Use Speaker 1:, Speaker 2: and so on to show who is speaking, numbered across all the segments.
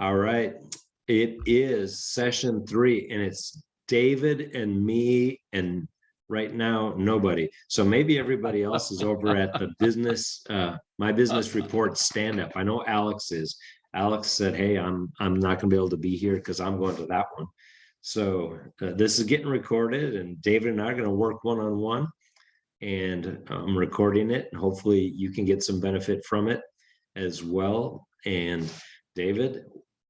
Speaker 1: All right. It is session 3, and it's David and me, and right now nobody. So maybe everybody else is over at the business, my business report stand-up. I know Alex is. Alex said, "Hey, I'm not going to be able to be here because I'm going to that one." So this is getting recorded, and David and I are going to work one-on-one, and I'm recording it. And hopefully, you can get some benefit from it as well. And David,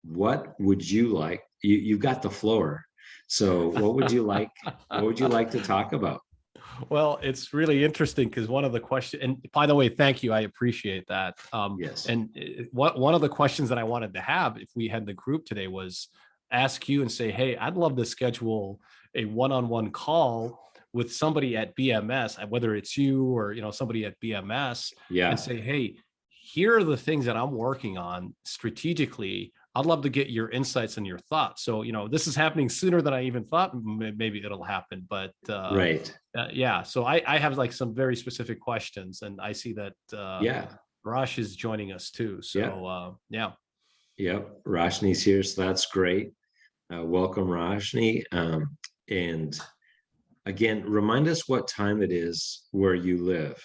Speaker 1: what would you like? You've got the floor. So what would you like? What would you like to talk about?
Speaker 2: Well, it's really interesting because one of the questions, and by the way, thank you. I appreciate that.
Speaker 1: Yes.
Speaker 2: And one of the questions that I wanted to have if we had the group today was ask you and say, hey, I'd love to schedule a one-on-one call with somebody at BMS, whether it's you or somebody at BMS,
Speaker 1: Yeah.
Speaker 2: and say, hey, here are the things that I'm working on strategically. I'd love to get your insights and your thoughts. So, this is happening sooner than I even thought maybe it'll happen, but
Speaker 1: Right.
Speaker 2: yeah. So I have like some very specific questions, and I see that
Speaker 1: Yeah.
Speaker 2: Raj is joining us too. So yeah.
Speaker 1: Yep. Roshni's here, so that's great. Welcome, Roshni. And again, remind us what time it is where you live.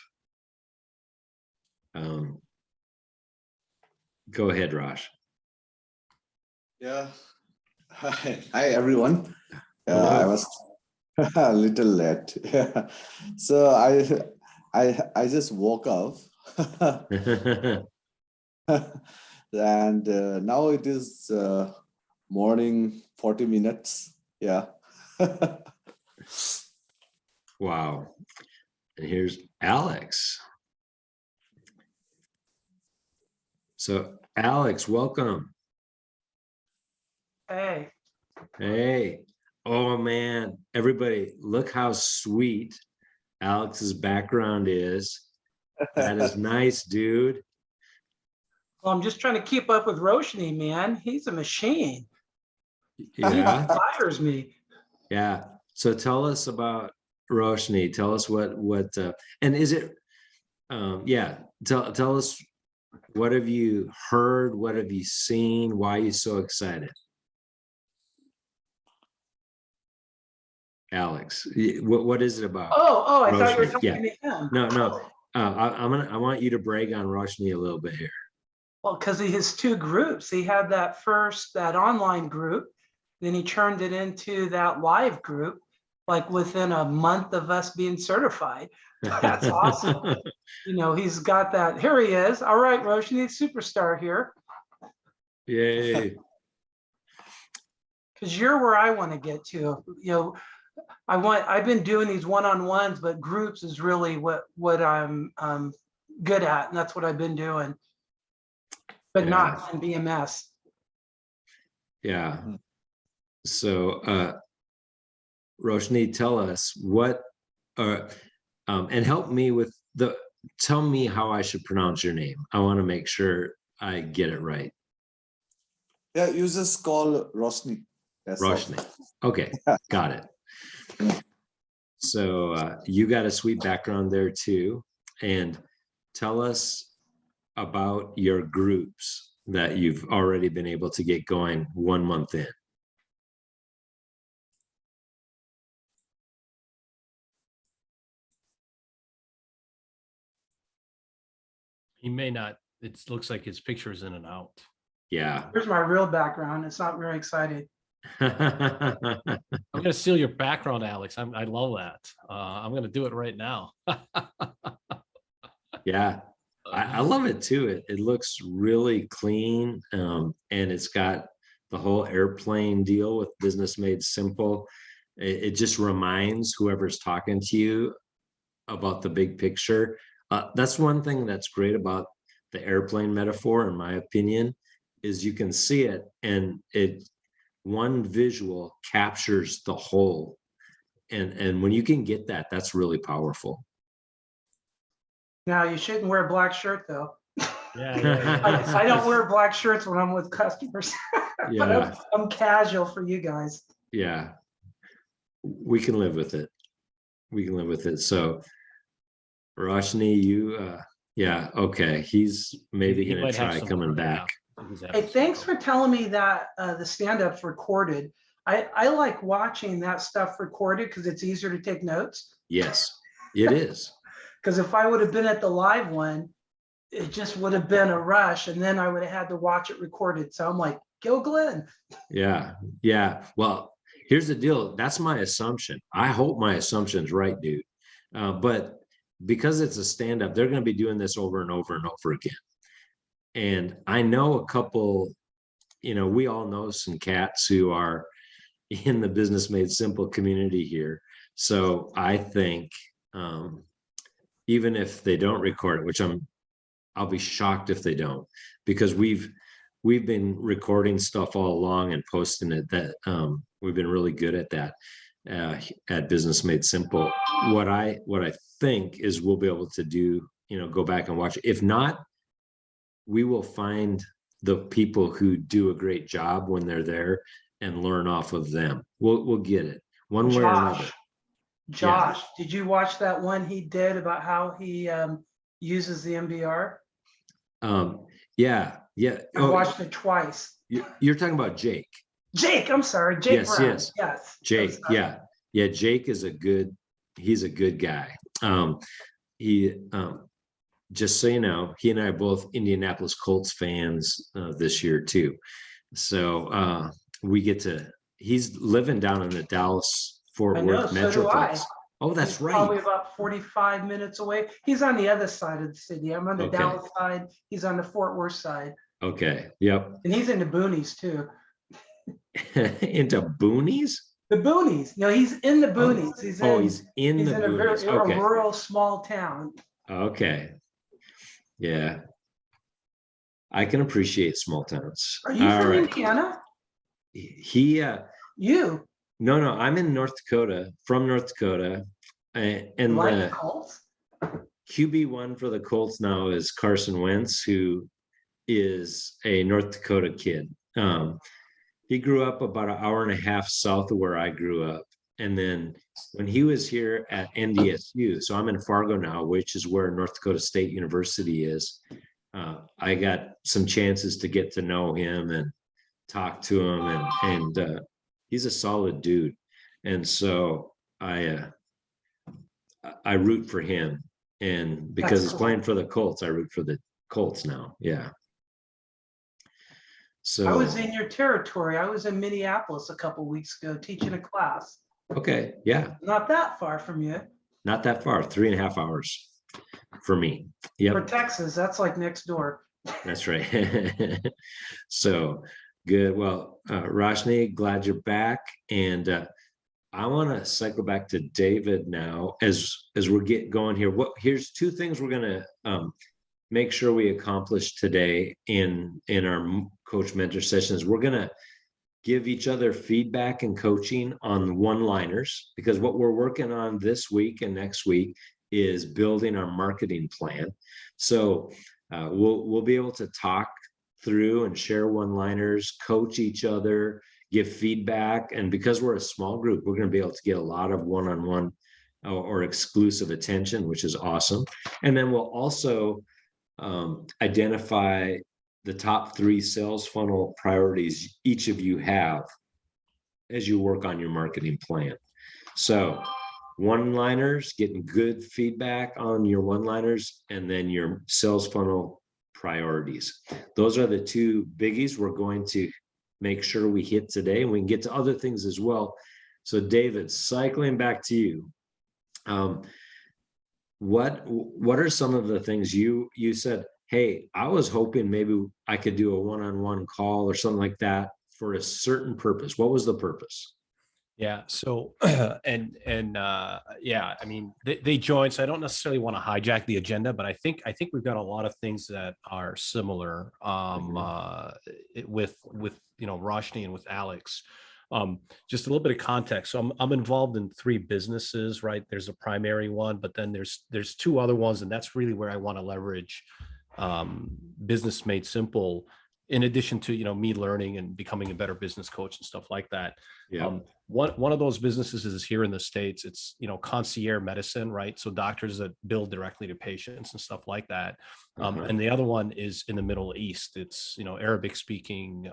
Speaker 1: Go ahead, Raj.
Speaker 3: Yeah. Hi everyone.
Speaker 1: Hello.
Speaker 3: I was a little late. So I just woke up, and now it is morning 40 minutes. Yeah.
Speaker 1: Wow. And here's Alex. So Alex, welcome.
Speaker 4: Hey.
Speaker 1: Hey. Oh man, everybody, look how sweet Alex's background is. That is nice, dude.
Speaker 4: Well, I'm just trying to keep up with Roshni, man. He's a machine.
Speaker 1: Yeah.
Speaker 4: He inspires me.
Speaker 1: Yeah. So tell us about Roshni. Tell us what and is it yeah, tell us, what have you heard? What have you seen? Why are you so excited? Alex, what is it about?
Speaker 4: Oh, I
Speaker 1: Roshni?
Speaker 4: thought you were talking
Speaker 1: Yeah.
Speaker 4: to him.
Speaker 1: No. I want you to brag on Roshni a little bit here.
Speaker 4: Well, because of his 2 groups. He had that online group, then he turned it into that live group, like within a month of us being certified. That's awesome. He's got that. Here he is. All right, Roshni, superstar here.
Speaker 1: Yay.
Speaker 4: Because you're where I want to get to. I've been doing these one-on-ones, but groups is really what I'm good at, and that's what I've been doing, but not in BMS.
Speaker 1: Yeah. So Roshni, tell us what and help me with tell me how I should pronounce your name. I want to make sure I get it right.
Speaker 3: Yeah, you just call Roshni.
Speaker 1: Roshni. Okay, got it. So you got a sweet background there too. And tell us about your groups that you've already been able to get going 1 month in.
Speaker 2: He may not. It looks like his picture is in and out.
Speaker 1: Yeah.
Speaker 4: Here's my real background. It's not very exciting.
Speaker 2: I'm going to steal your background, Alex. I love that. I'm going to do it right now.
Speaker 1: Yeah, I love it too. It looks really clean, and it's got the whole airplane deal with Business Made Simple. It just reminds whoever's talking to you about the big picture. That's one thing that's great about the airplane metaphor, in my opinion, is you can see it, and one visual captures the whole. And when you can get that, that's really powerful.
Speaker 4: Now, you shouldn't wear a black shirt, though.
Speaker 2: Yeah.
Speaker 4: I don't wear black shirts when I'm with customers.
Speaker 1: Yeah.
Speaker 4: I'm casual for you guys.
Speaker 1: Yeah. We can live with it. We can live with it. So Roshni, you yeah, okay. He's maybe
Speaker 2: He
Speaker 1: gonna
Speaker 2: might have
Speaker 1: try
Speaker 2: some
Speaker 1: coming
Speaker 2: crew,
Speaker 1: back.
Speaker 4: Hey, thanks for telling me that the stand-up's recorded. I like watching that stuff recorded because it's easier to take notes.
Speaker 1: Yes, it is.
Speaker 4: Because if I would have been at the live one, it just would have been a rush, and then I would have had to watch it recorded. So I'm like, go Glenn.
Speaker 1: Yeah, yeah. Well, here's the deal. That's my assumption. I hope my assumption's right, dude. But because it's a stand-up, they're going to be doing this over and over and over again. And I know a couple, we all know some cats who are in the Business Made Simple community here. So I think even if they don't record it, which I'll be shocked if they don't, because we've been recording stuff all along and posting it. That we've been really good at that at Business Made Simple. What I think is we'll be able to do, go back and watch it. If not, we will find the people who do a great job when they're there and learn off of them. We'll get it one way or another.
Speaker 4: Josh, did you watch that one he did about how he uses the MBR?
Speaker 1: Yeah.
Speaker 4: I watched it twice.
Speaker 1: You're talking about Jake.
Speaker 4: Jake, I'm sorry, Jake Brown. Yes.
Speaker 1: Jake, yeah. Jake is he's a good guy. He just so you know, he and I are both Indianapolis Colts fans this year too. So he's living down in the Dallas-Fort Worth Metroplex. Oh, that's right.
Speaker 4: Probably about 45 minutes away. He's on the other side of the city. I'm on the Dallas side. He's on the Fort Worth side.
Speaker 1: Okay. Yep.
Speaker 4: And he's into boonies too.
Speaker 1: Into boonies?
Speaker 4: The boonies. He's in the boonies.
Speaker 1: He's in the boonies.
Speaker 4: A rural small town.
Speaker 1: Okay. Yeah. I can appreciate small towns.
Speaker 4: Are you from Indiana? You?
Speaker 1: No, I'm in North Dakota, from North Dakota. And
Speaker 4: like
Speaker 1: the
Speaker 4: Colts?
Speaker 1: QB1 for the Colts now is Carson Wentz, who is a North Dakota kid. He grew up about an hour and a half south of where I grew up. And then when he was here at NDSU, so I'm in Fargo now, which is where North Dakota State University is. I got some chances to get to know him and talk to him, and he's a solid dude. And so I root for him, and because he's playing for the Colts, I root for the Colts now. Yeah. So
Speaker 4: I was in your territory. I was in Minneapolis a couple weeks ago teaching a class.
Speaker 1: Okay. Yeah.
Speaker 4: Not that far from you.
Speaker 1: Not that far. 3.5 hours for me. Yeah.
Speaker 4: For Texas, that's like next door.
Speaker 1: That's right. So good. Well, Roshni, glad you're back. And I want to cycle back to David now as we're getting going here. Here's two things we're going to make sure we accomplish today in our coach mentor sessions. We're going to give each other feedback and coaching on one-liners, because what we're working on this week and next week is building our marketing plan. So we'll be able to talk through and share one-liners, coach each other, give feedback. And because we're a small group, we're going to be able to get a lot of one-on-one or exclusive attention, which is awesome. And then we'll also identify the top 3 sales funnel priorities each of you have as you work on your marketing plan. So one-liners, getting good feedback on your one-liners, and then your sales funnel priorities. Those are the 2 biggies we're going to make sure we hit today, and we can get to other things as well. So David, cycling back to you, what are some of the things you said, hey, I was hoping maybe I could do a one-on-one call or something like that for a certain purpose. What was the purpose?
Speaker 2: Yeah. So, yeah, I mean, they joined, so I don't necessarily want to hijack the agenda, but I think we've got a lot of things that are similar with Roshni and with Alex. Just a little bit of context. So I'm involved in 3 businesses, right? There's a primary one, but then there's 2 other ones, and that's really where I want to leverage Business Made Simple in addition to, me learning and becoming a better business coach and stuff like that.
Speaker 1: Yeah.
Speaker 2: One of those businesses is here in the States. It's, concierge medicine, right? So doctors that bill directly to patients and stuff like that. And the other one is in the Middle East. It's, Arabic speaking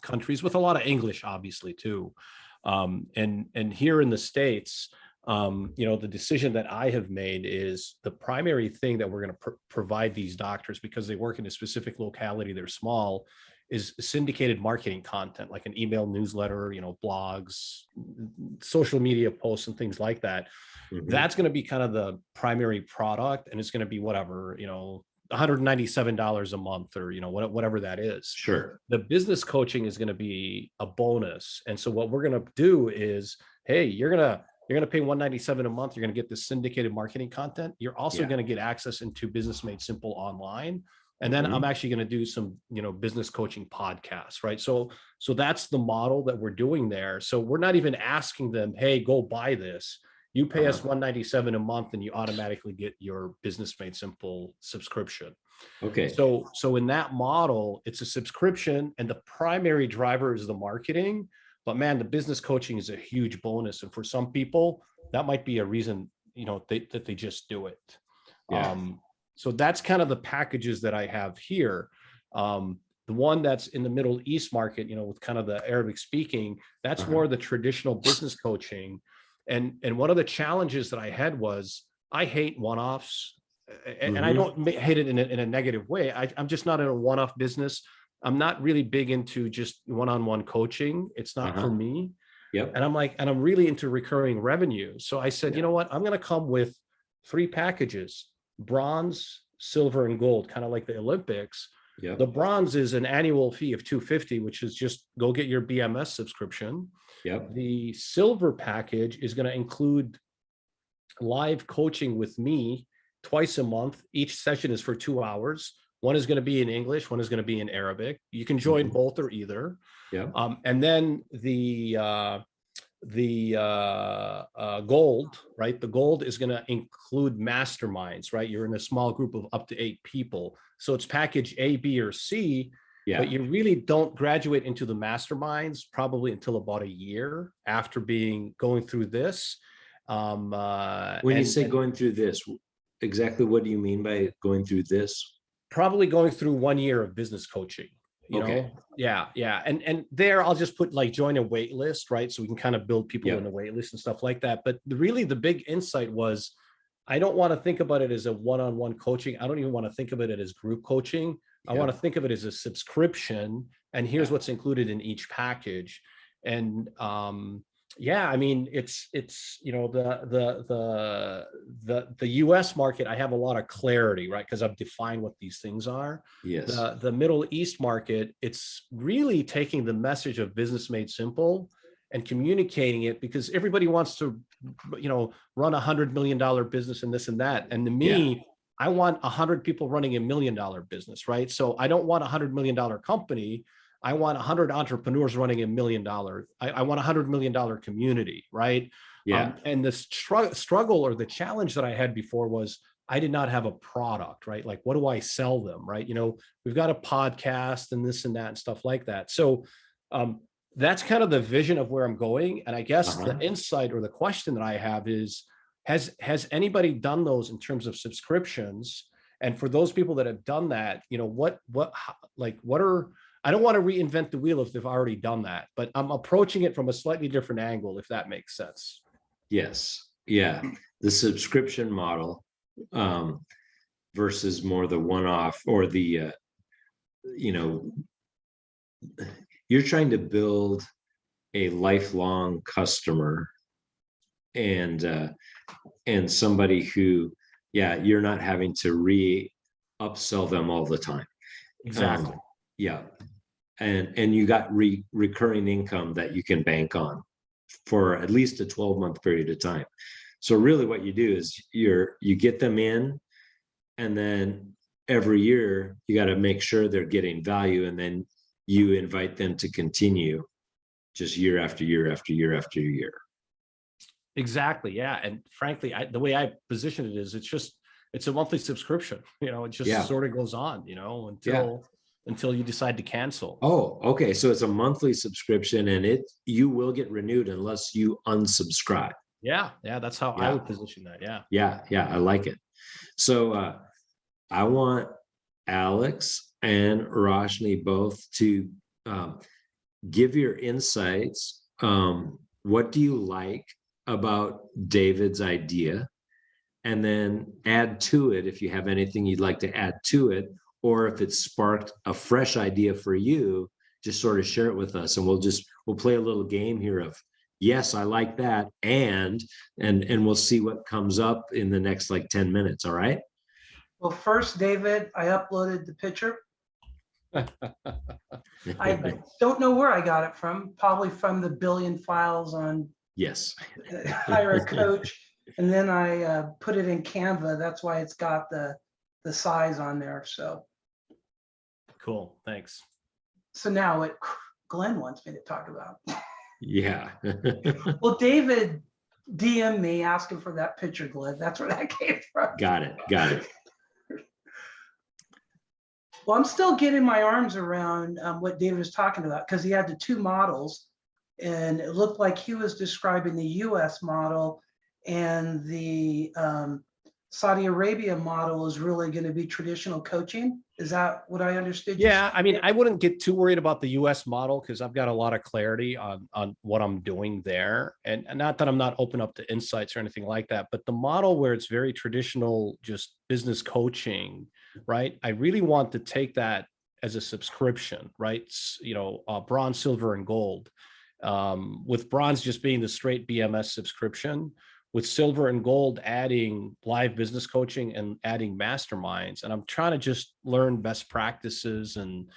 Speaker 2: countries with a lot of English, obviously, too. And here in the States, the decision that I have made is the primary thing that we're going to provide these doctors, because they work in a specific locality, they're small, is syndicated marketing content, like an email newsletter, blogs, social media posts, and things like that. That's going to be kind of the primary product, and it's going to be whatever, $197 a month, or whatever that is.
Speaker 1: Sure.
Speaker 2: The business coaching is going to be a bonus. And so what we're going to do is, hey, you're going to pay $197 a month. You're going to get this syndicated marketing content. You're also going to get access into Business Made Simple online. And then I'm actually going to do some, business coaching podcasts, right? So that's the model that we're doing there. So we're not even asking them, hey, go buy this. You pay us $197 a month and you automatically get your Business Made Simple subscription.
Speaker 1: Okay.
Speaker 2: So in that model, it's a subscription, and the primary driver is the marketing. But man, the business coaching is a huge bonus. And for some people, that might be a reason, that they just do it.
Speaker 1: Yeah.
Speaker 2: So that's kind of the packages that I have here. The one that's in the Middle East market, with kind of the Arabic speaking, that's more the traditional business coaching. And one of the challenges that I had was I hate one-offs, and I don't hate it in a negative way. I'm just not in a one-off business. I'm not really big into just one-on-one coaching. It's not for me.
Speaker 1: Yep.
Speaker 2: And I'm really into recurring revenue. So I said, you know what, I'm going to come with 3 packages: bronze, silver, and gold, kind of like the Olympics.
Speaker 1: Yep.
Speaker 2: The bronze is an annual fee of $250, which is just go get your BMS subscription.
Speaker 1: Yep.
Speaker 2: The silver package is going to include live coaching with me twice a month. Each session is for 2 hours. One is going to be in English, one is going to be in Arabic. You can join both or either.
Speaker 1: Yeah.
Speaker 2: And then the gold, right? The gold is going to include masterminds, right? You're in a small group of up to 8 people. So it's package A, B, or C. Yeah. But you really don't graduate into the masterminds probably until about a year after going through this.
Speaker 1: When you say going through this, exactly what do you mean by going through this?
Speaker 2: Probably going through 1 year of business coaching. You know? Yeah. And there I'll just put like join a wait list, right? So we can kind of build people in the wait list and stuff like that. But really the big insight was, I don't want to think about it as a one-on-one coaching. I don't even want to think of it as group coaching. I want to think of it as a subscription, and here's what's included in each package. And I mean, it's the US market, I have a lot of clarity, right? Because I've defined what these things are.
Speaker 1: Yes.
Speaker 2: The Middle East market, it's really taking the message of Business Made Simple and communicating it, because everybody wants to, run $100 million business and this and that. And to me, I want 100 people running $1 million business, right? So I don't want a $100 million company. I want 100 entrepreneurs running $1 million. I want a $100 million community, right?
Speaker 1: Yeah.
Speaker 2: And the struggle or the challenge that I had before was I did not have a product, right? Like, what do I sell them, right? We've got a podcast and this and that and stuff like that. So that's kind of the vision of where I'm going. And I guess the insight or the question that I have is, has anybody done those in terms of subscriptions? And for those people that have done that, I don't want to reinvent the wheel if they've already done that, but I'm approaching it from a slightly different angle, if that makes sense.
Speaker 1: Yes. Yeah. The subscription model versus more the one-off, or the, you're trying to build a lifelong customer and somebody who, you're not having to upsell them all the time.
Speaker 2: Exactly.
Speaker 1: And you got recurring income that you can bank on for at least a 12-month period of time. So really what you do is you get them in, and then every year you got to make sure they're getting value, and then you invite them to continue just year after year after year after year.
Speaker 2: Exactly. Yeah. And frankly, the way I position it is, it's a monthly subscription, it just sort of goes on, until until you decide to cancel.
Speaker 1: Oh, okay. So it's a monthly subscription and you will get renewed unless you unsubscribe.
Speaker 2: Yeah, that's how I
Speaker 1: Yeah.
Speaker 2: would position that. Yeah.
Speaker 1: Yeah, I like it. So I want Alex and Roshni both to give your insights. What do you like about David's idea? And then add to it if you have anything you'd like to add to it, or if it sparked a fresh idea for you, just sort of share it with us, and we'll play a little game here of yes, I like that, and we'll see what comes up in the next like 10 minutes. All right.
Speaker 4: Well, first, David, I uploaded the picture. I don't know where I got it from, probably from the billion files on
Speaker 1: Yes.
Speaker 4: Hire a Coach. And then I put it in Canva. That's why it's got the size on there. So
Speaker 2: Cool. Thanks.
Speaker 4: so now what Glenn wants me to talk about.
Speaker 1: Yeah.
Speaker 4: Well, David DM'd me asking for that picture, Glenn. That's where that came from.
Speaker 1: Got it.
Speaker 4: Well, I'm still getting my arms around what David was talking about, because he had the two models, and it looked like he was describing the US model, and the Saudi Arabia model is really going to be traditional coaching. Is that what I understood?
Speaker 2: Yeah, I mean, I wouldn't get too worried about the US model because I've got a lot of clarity on what I'm doing there. And not that I'm not open up to insights or anything like that, but the model where it's very traditional, just business coaching, right? I really want to take that as a subscription, right? Bronze, silver, and gold. With bronze just being the straight BMS subscription, with silver and gold adding live business coaching and adding masterminds. And I'm trying to just learn best practices and,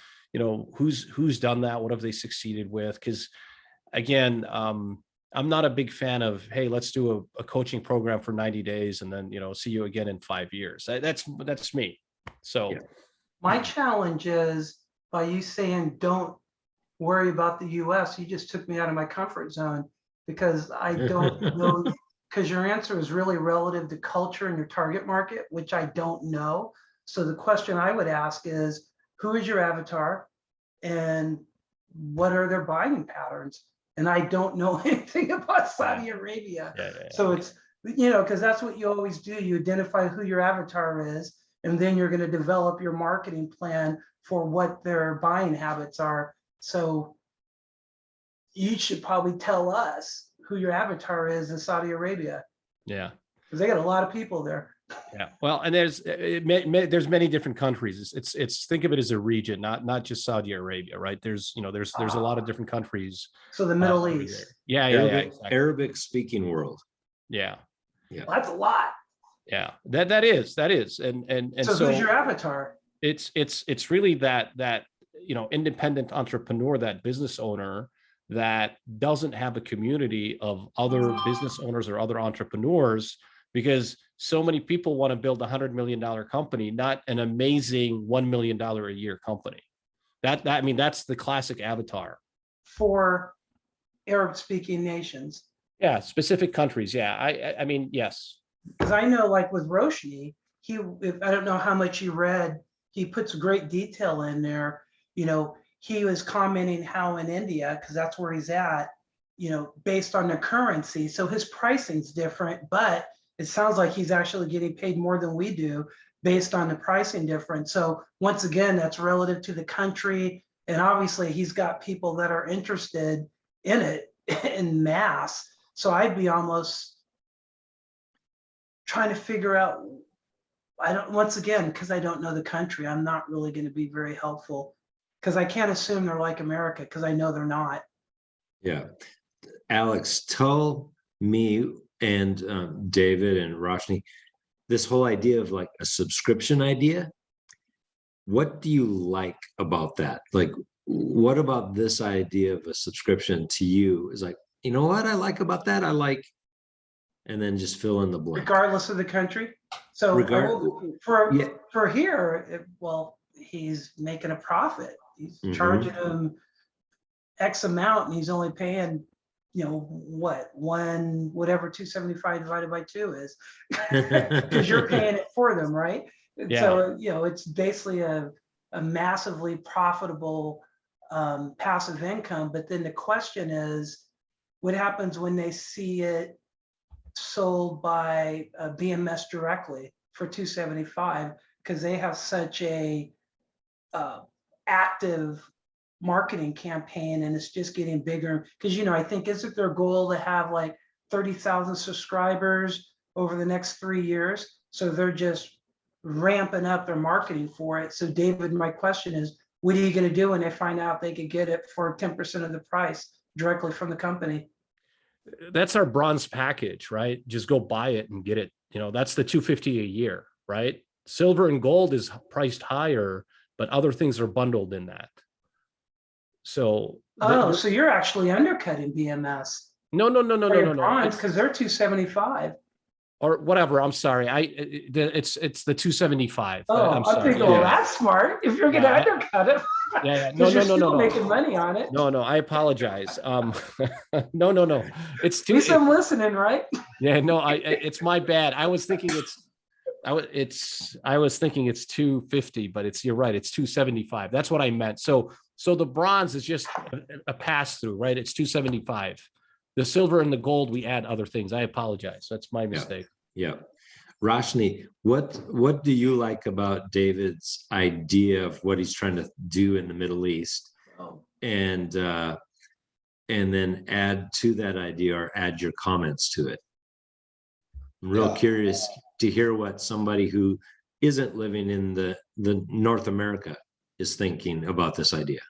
Speaker 2: who's done that, what have they succeeded with? Because again, I'm not a big fan of, hey, let's do a coaching program for 90 days and then, see you again in 5 years. That's me. So
Speaker 1: Yeah.
Speaker 4: My challenge is, by you saying don't worry about the US, you just took me out of my comfort zone, because I don't know. Because your answer is really relative to culture and your target market, which I don't know. So the question I would ask is, who is your avatar and what are their buying patterns? And I don't know anything about Saudi Arabia.
Speaker 2: Yeah.
Speaker 4: So it's, because that's what you always do. You identify who your avatar is, and then you're going to develop your marketing plan for what their buying habits are. So you should probably tell us who your avatar is in Saudi Arabia.
Speaker 2: Yeah.
Speaker 4: Because they got a lot of people there.
Speaker 2: Yeah. Well, and there's many different countries. It's think of it as a region, not just Saudi Arabia, right? There's a lot of different countries.
Speaker 4: So the Middle
Speaker 2: over
Speaker 4: East.
Speaker 2: there. Yeah. Exactly.
Speaker 1: Arabic speaking world.
Speaker 2: Yeah.
Speaker 4: Well, that's a lot.
Speaker 2: Yeah. That is. And
Speaker 4: so who's your avatar?
Speaker 2: It's really that independent entrepreneur, that business owner that doesn't have a community of other business owners or other entrepreneurs, because so many people want to build $100 million company, not an amazing $1 million a year company. That's the classic avatar
Speaker 4: For Arab speaking nations.
Speaker 2: Yeah. Specific countries. Yeah. I mean, yes.
Speaker 4: Because I know, like with Roshni, I don't know how much you read, he puts great detail in there. He was commenting how in India, because that's where he's at, based on the currency. So his pricing's different, but it sounds like he's actually getting paid more than we do based on the pricing difference. So once again, that's relative to the country. And obviously he's got people that are interested in it in mass. So I'd be almost trying to figure out, once again, because I don't know the country, I'm not really going to be very helpful, because I can't assume they're like America, because I know they're not.
Speaker 1: Yeah. Alex, tell me and David and Roshni, this whole idea of like a subscription idea, what do you like about that? Like, what about this idea of a subscription to you is like, you know what I like about that? I like, and then just fill in the blank.
Speaker 4: Regardless of the country. So for here, he's making a profit. He's charging them X amount, and he's only paying, whatever 275 divided by 2 is, because you're paying it for them, right?
Speaker 2: Yeah.
Speaker 4: So it's basically a a massively profitable passive income. But then the question is, what happens when they see it sold by BMS directly for $275, because they have such a active marketing campaign, and it's just getting bigger. Because, you know, I think, isn't their goal to have like 30,000 subscribers over the next 3 years? So they're just ramping up their marketing for it. So David, my question is, what are you going to do when they find out they could get it for 10% of the price directly from the company?
Speaker 2: That's our bronze package, right? Just go buy it and get it. You know, that's the $250 a year, right? Silver and gold is priced higher, but other things are bundled in that. So
Speaker 4: so you're actually undercutting BMS.
Speaker 2: no.
Speaker 4: Because they're 275.
Speaker 2: Or whatever. I'm sorry. It's the 275. I'm
Speaker 4: I'm thinking,
Speaker 2: sorry.
Speaker 4: well, that's smart. If you're going to undercut it,
Speaker 2: Yeah.
Speaker 4: No. Making money on it.
Speaker 2: No. I apologize. No. It's
Speaker 4: At least I'm listening, right?
Speaker 2: Yeah. No. It's my bad. I was thinking it's 250, but you're right. It's 275. That's what I meant. So the bronze is just a pass through, right? It's 275. The silver and the gold, we add other things. I apologize. That's my mistake.
Speaker 1: Yeah. Roshni, what do you like about David's idea of what he's trying to do in the Middle East? And then add to that idea, or add your comments to it. I'm real curious to hear what somebody who isn't living in the North America is thinking about this idea.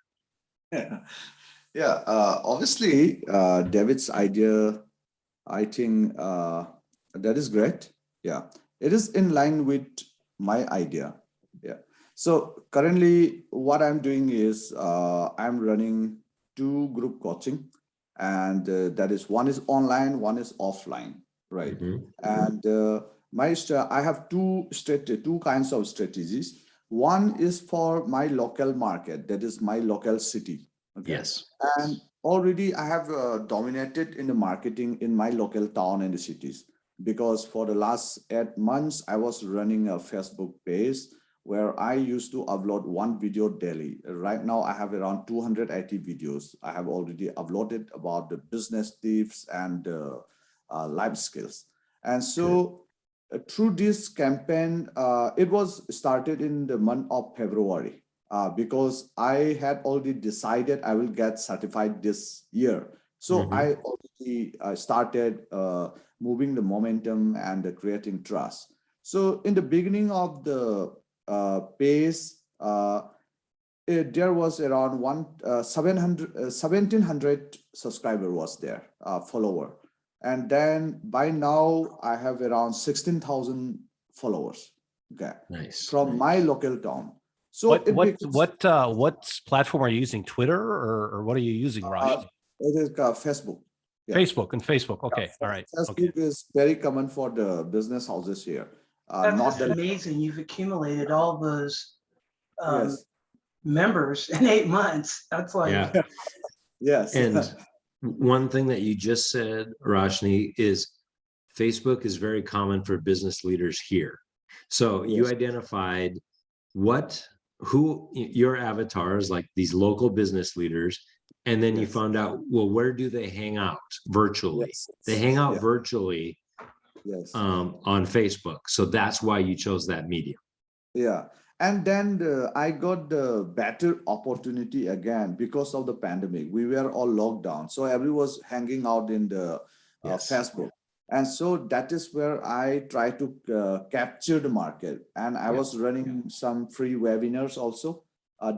Speaker 3: Obviously, David's idea, I think that is great. Yeah, it is in line with my idea. Yeah. So currently, what I'm doing is I'm running 2 group coaching, and that is, one is online, one is offline, right? And I have two kinds of strategies. One is for my local market, that is my local city. Okay.
Speaker 1: Yes.
Speaker 3: And already I have dominated in the marketing in my local town and the cities, because for the last 8 months, I was running a Facebook page where I used to upload 1 video daily. Right now, I have around 280 videos. I have already uploaded about the business tips and life skills. And so through this campaign, it was started in the month of February. Because I had already decided I will get certified this year. So I already started moving the momentum and creating trust. So in the beginning of the page, there was around 1,700 subscriber was there, follower. And then by now I have around 16,000 followers. Okay.
Speaker 1: Nice.
Speaker 3: From my local town. So
Speaker 2: what platform are you using? Twitter or what are you using, Raj?
Speaker 3: It is Facebook.
Speaker 2: Yeah. Facebook. Okay. All right.
Speaker 3: Facebook is very common for the business houses here.
Speaker 4: That's amazing. You've accumulated all those members in 8 months. That's like,
Speaker 3: yes.
Speaker 1: And one thing that you just said, Roshni, is Facebook is very common for business leaders here. So you identified who your avatars, like these local business leaders, and then you found out, well, where do they hang out virtually? They hang out virtually on Facebook. So that's why you chose that medium. Yeah.
Speaker 3: And then I got the better opportunity again because of the pandemic. We were all locked down. So everyone was hanging out in the Facebook. And so that is where I try to capture the market. And I was running some free webinars also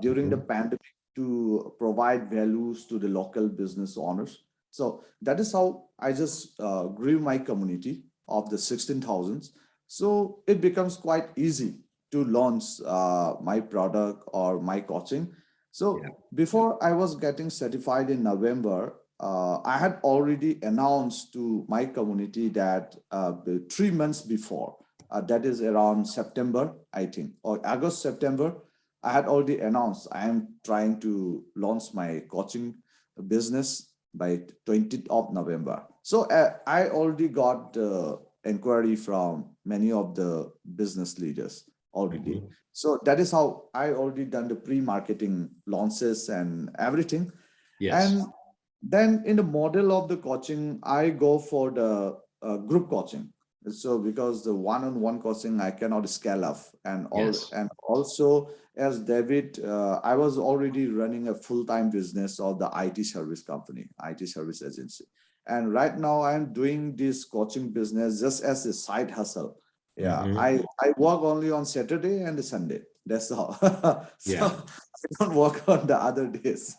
Speaker 3: during the pandemic to provide values to the local business owners. So that is how I just grew my community of the 16,000. So it becomes quite easy to launch my product or my coaching. So before I was getting certified in November, I had already announced to my community that 3 months before, that is around September, I think, or August, September, I had already announced I am trying to launch my coaching business by 20th of November. So I already got the inquiry from many of the business leaders. already.
Speaker 1: Mhm.
Speaker 3: So that is how I already done the pre-marketing launches and everything.
Speaker 1: Yes.
Speaker 3: And then in the model of the coaching, I go for the group coaching. So because the one-on-one coaching I cannot scale up,
Speaker 1: Yes.
Speaker 3: and also as David, I was already running a full-time business of the IT service company, IT service agency, and right now I'm doing this coaching business just as a side hustle. Yeah,
Speaker 1: Mhm.
Speaker 3: I work only on Saturday and Sunday. That's all. So
Speaker 1: Yeah.
Speaker 3: I don't work on the other days.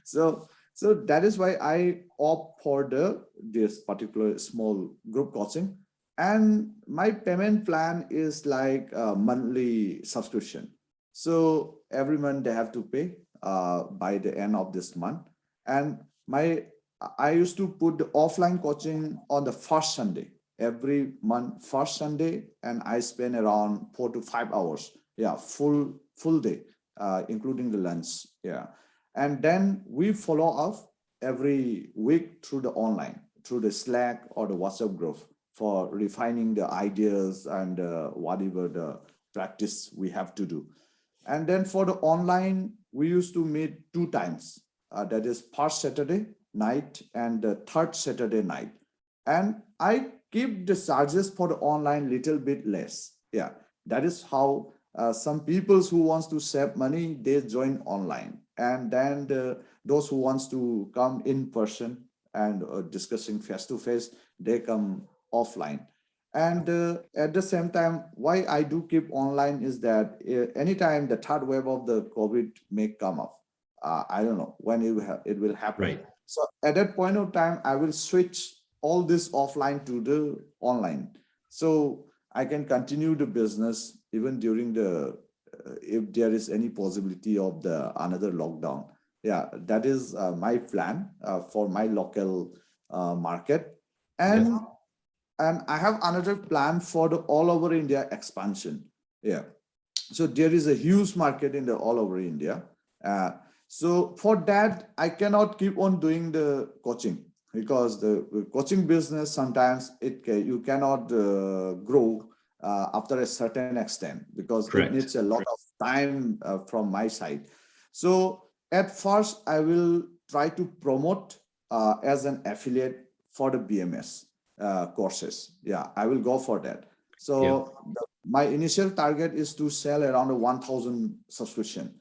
Speaker 3: So that is why I opt for this particular small group coaching. And my payment plan is like a monthly subscription. So every month they have to pay by the end of this month. And my I used to put the offline coaching on the first Sunday every month, first Sunday, and I spend around 4 to 5 hours. Yeah, full day, including the lunch. Yeah, and then we follow up every week through the online, through the Slack or the WhatsApp group for refining the ideas and whatever the practice we have to do. And then for the online, we used to meet 2 times. That is first Saturday night and the third Saturday night. And I keep the charges for the online little bit less. Yeah, that is how some people who wants to save money, they join online. And then those who wants to come in person and discussing face to face, they come offline. And at the same time, why I do keep online is that anytime the third wave of the COVID may come up, I don't know when it will happen.
Speaker 1: Right.
Speaker 3: So at that point of time, I will switch all this offline to the online. So I can continue the business even during the, if there is any possibility of the another lockdown. Yeah, that is my plan for my local market.
Speaker 1: Yep.
Speaker 3: And I have another plan for the all over India expansion. Yeah. So there is a huge market in the all over India. So for that, I cannot keep on doing the coaching because the coaching business sometimes you cannot grow after a certain extent because it
Speaker 1: Correct.
Speaker 3: needs a lot of time from my side. So at first, I will try to promote as an affiliate for the BMS courses. Yeah, I will go for that.
Speaker 1: Yep.
Speaker 3: So my initial target is to sell around a 1,000 subscription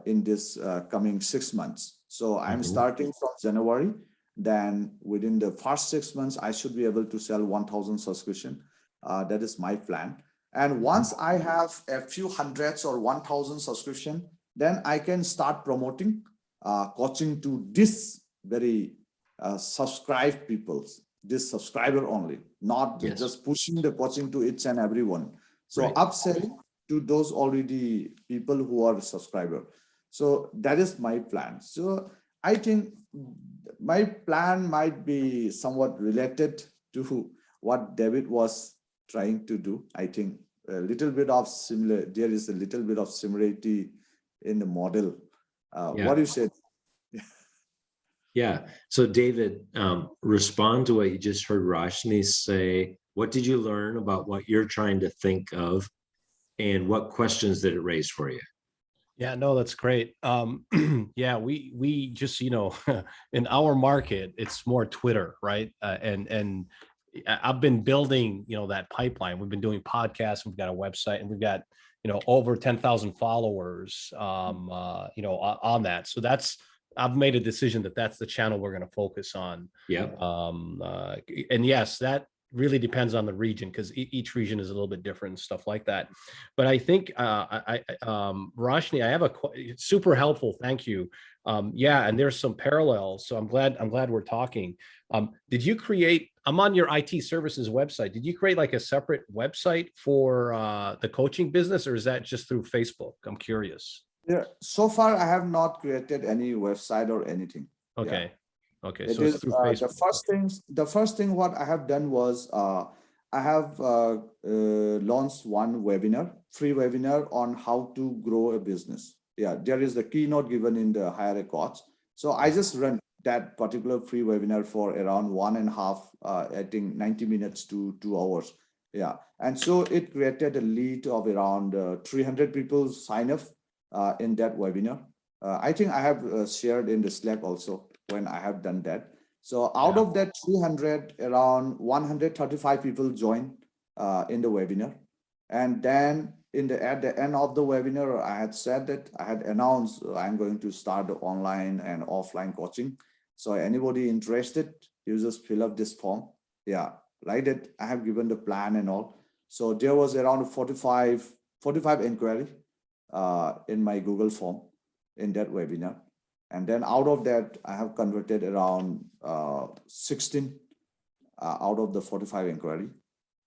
Speaker 3: in this coming 6 months. So I'm
Speaker 1: Mhm.
Speaker 3: starting from January. Then within the first 6 months, I should be able to sell 1,000 subscription. That is my plan. And once I have a few hundreds or 1,000 subscription, then I can start promoting coaching to this very subscribed people, this subscriber only, not
Speaker 1: Yes.
Speaker 3: just pushing the coaching to each and everyone. So
Speaker 1: Right.
Speaker 3: upselling to those already people who are subscriber. So that is my plan. So I think my plan might be somewhat related to what David was trying to do. I think a little bit of similar, there is a little bit of similarity in the model. What do
Speaker 1: Yeah.
Speaker 3: you say?
Speaker 1: Yeah. So David, respond to what you just heard Roshni say. What did you learn about what you're trying to think of, and what questions did it raise for you?
Speaker 2: Yeah, no, that's great. Yeah, we just, in our market, it's more Twitter, right? And I've been building, that pipeline. We've been doing podcasts, we've got a website, and we've got, over 10,000 followers, on that. So I've made a decision that that's the channel we're going to focus on.
Speaker 1: Yeah.
Speaker 2: And yes, that really depends on the region because each region is a little bit different and stuff like that. But I think Roshni, I have super helpful. Thank you. Yeah, and there's some parallels. So I'm glad we're talking. Did you create? I'm on your IT services website. Did you create like a separate website for the coaching business, or is that just through Facebook? I'm curious.
Speaker 3: Yeah, so far I have not created any website or anything. Yeah.
Speaker 2: Okay. Okay.
Speaker 3: It
Speaker 2: So it's
Speaker 3: is
Speaker 2: through Facebook.
Speaker 3: the first thing what I have done was I have launched one webinar, free webinar on how to grow a business. Yeah, there is the keynote given in the Hire a Coach. So I just run that particular free webinar for around one and a half, I think 90 minutes to 2 hours. Yeah. And so it created a lead of around 300 people sign up in that webinar. I think I have shared in the Slack also when I have done that. So out of that 300, around 135 people joined in the webinar. And then at the end of the webinar, I had said that I had announced I'm going to start the online and offline coaching. So anybody interested, you just fill up this form. Yeah, like that. I have given the plan and all. So there was around 45 inquiry in my Google form in that webinar. And then out of that, I have converted around 16 out of the 45 inquiry.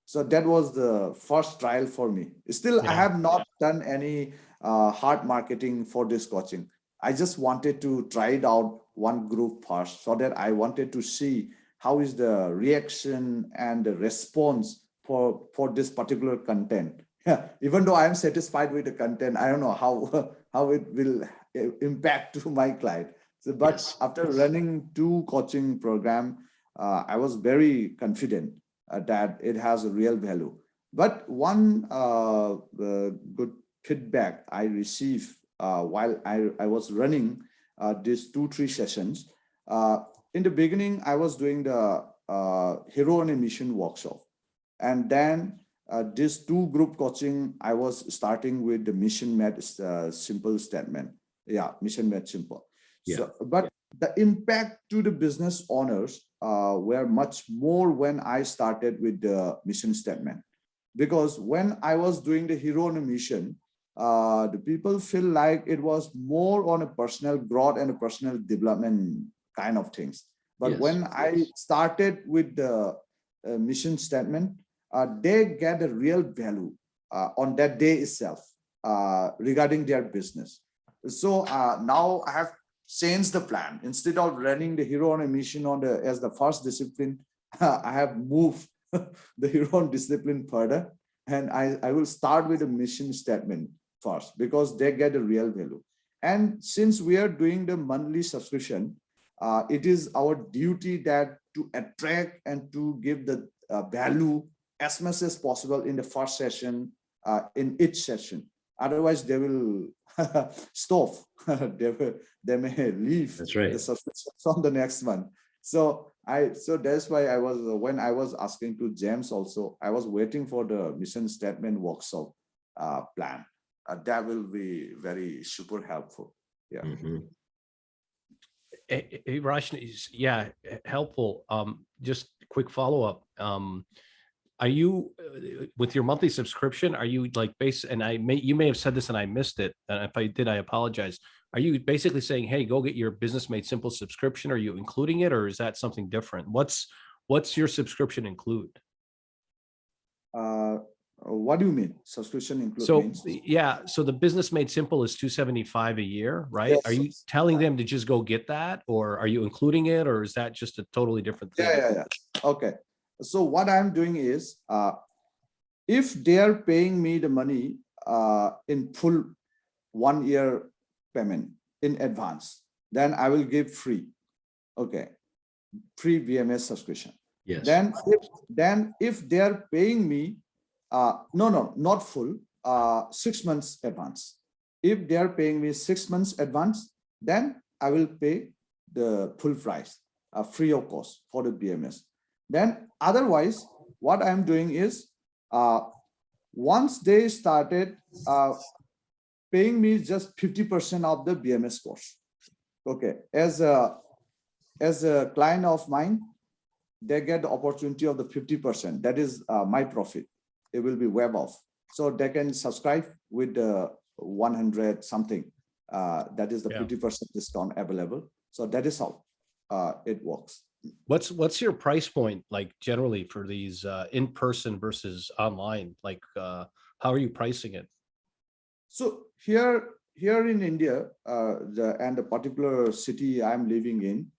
Speaker 3: So that was the first trial for me. Still, I have not done any hard marketing for this coaching. I just wanted to try it out one group first, so that I wanted to see how is the reaction and the response for this particular content. Yeah, even though I am satisfied with the content, I don't know how it will impact to my client. So, but after running 2 coaching program, I was very confident that it has a real value. But one good feedback I received while I was running these 2-3 sessions. In the beginning, I was doing the hero on a mission workshop. And then this 2 group coaching, I was starting with the mission made simple statement. Yeah, mission made simple. Yeah. So, but the impact to the business owners were much more when I started with the mission statement. Because when I was doing the hero on a mission, the people feel like it was more on a personal growth and a personal development kind of things. But when I started with the mission statement, they get a real value on that day itself regarding their business. So now I have changed the plan. Instead of running the hero on a mission as the first discipline, I have moved the hero on discipline further, and I will start with a mission statement first because they get a real value. And since we are doing the monthly subscription, it is our duty that to attract and to give the value as much as possible in the first session, in each session. Otherwise, they will stop. They may leave.
Speaker 1: That's right.
Speaker 3: The subscription on the next one. So that's why when I was asking to James also, I was waiting for the mission statement workshop plan. That will be very super helpful. Yeah.
Speaker 2: Hey, Rashni, yeah, helpful. Just quick follow-up. Are you with your monthly subscription? Are you like you may have said this and I missed it. And if I did, I apologize. Are you basically saying, hey, go get your Business Made Simple subscription? Are you including it, or is that something different? What's your subscription include?
Speaker 3: What do you mean? Subscription include?
Speaker 2: So
Speaker 3: means?
Speaker 2: yeah, so the Business Made Simple is $275 a year, right?
Speaker 3: Yes.
Speaker 2: Are you telling them to just go get that, or are you including it, or is that just a totally different thing?
Speaker 3: Yeah. Okay. So what I'm doing is, if they are paying me the money in full 1 year payment in advance, then I will give free. Okay, free BMS subscription.
Speaker 1: Yes.
Speaker 3: Then if they are paying me, no, not full, 6 months advance. If they are paying me 6 months advance, then I will pay the full price, free of cost for the BMS. Then otherwise, what I'm doing is, once they started paying me just 50% of the BMS course. Okay, as a client of mine, they get the opportunity of the 50%. That is my profit. It will be web off. So they can subscribe with the 100 something. That is the 50% discount available. So that is how it works.
Speaker 2: What's your price point like generally for these in-person versus online? Like how are you pricing it?
Speaker 3: So here in India, the particular city I'm living in,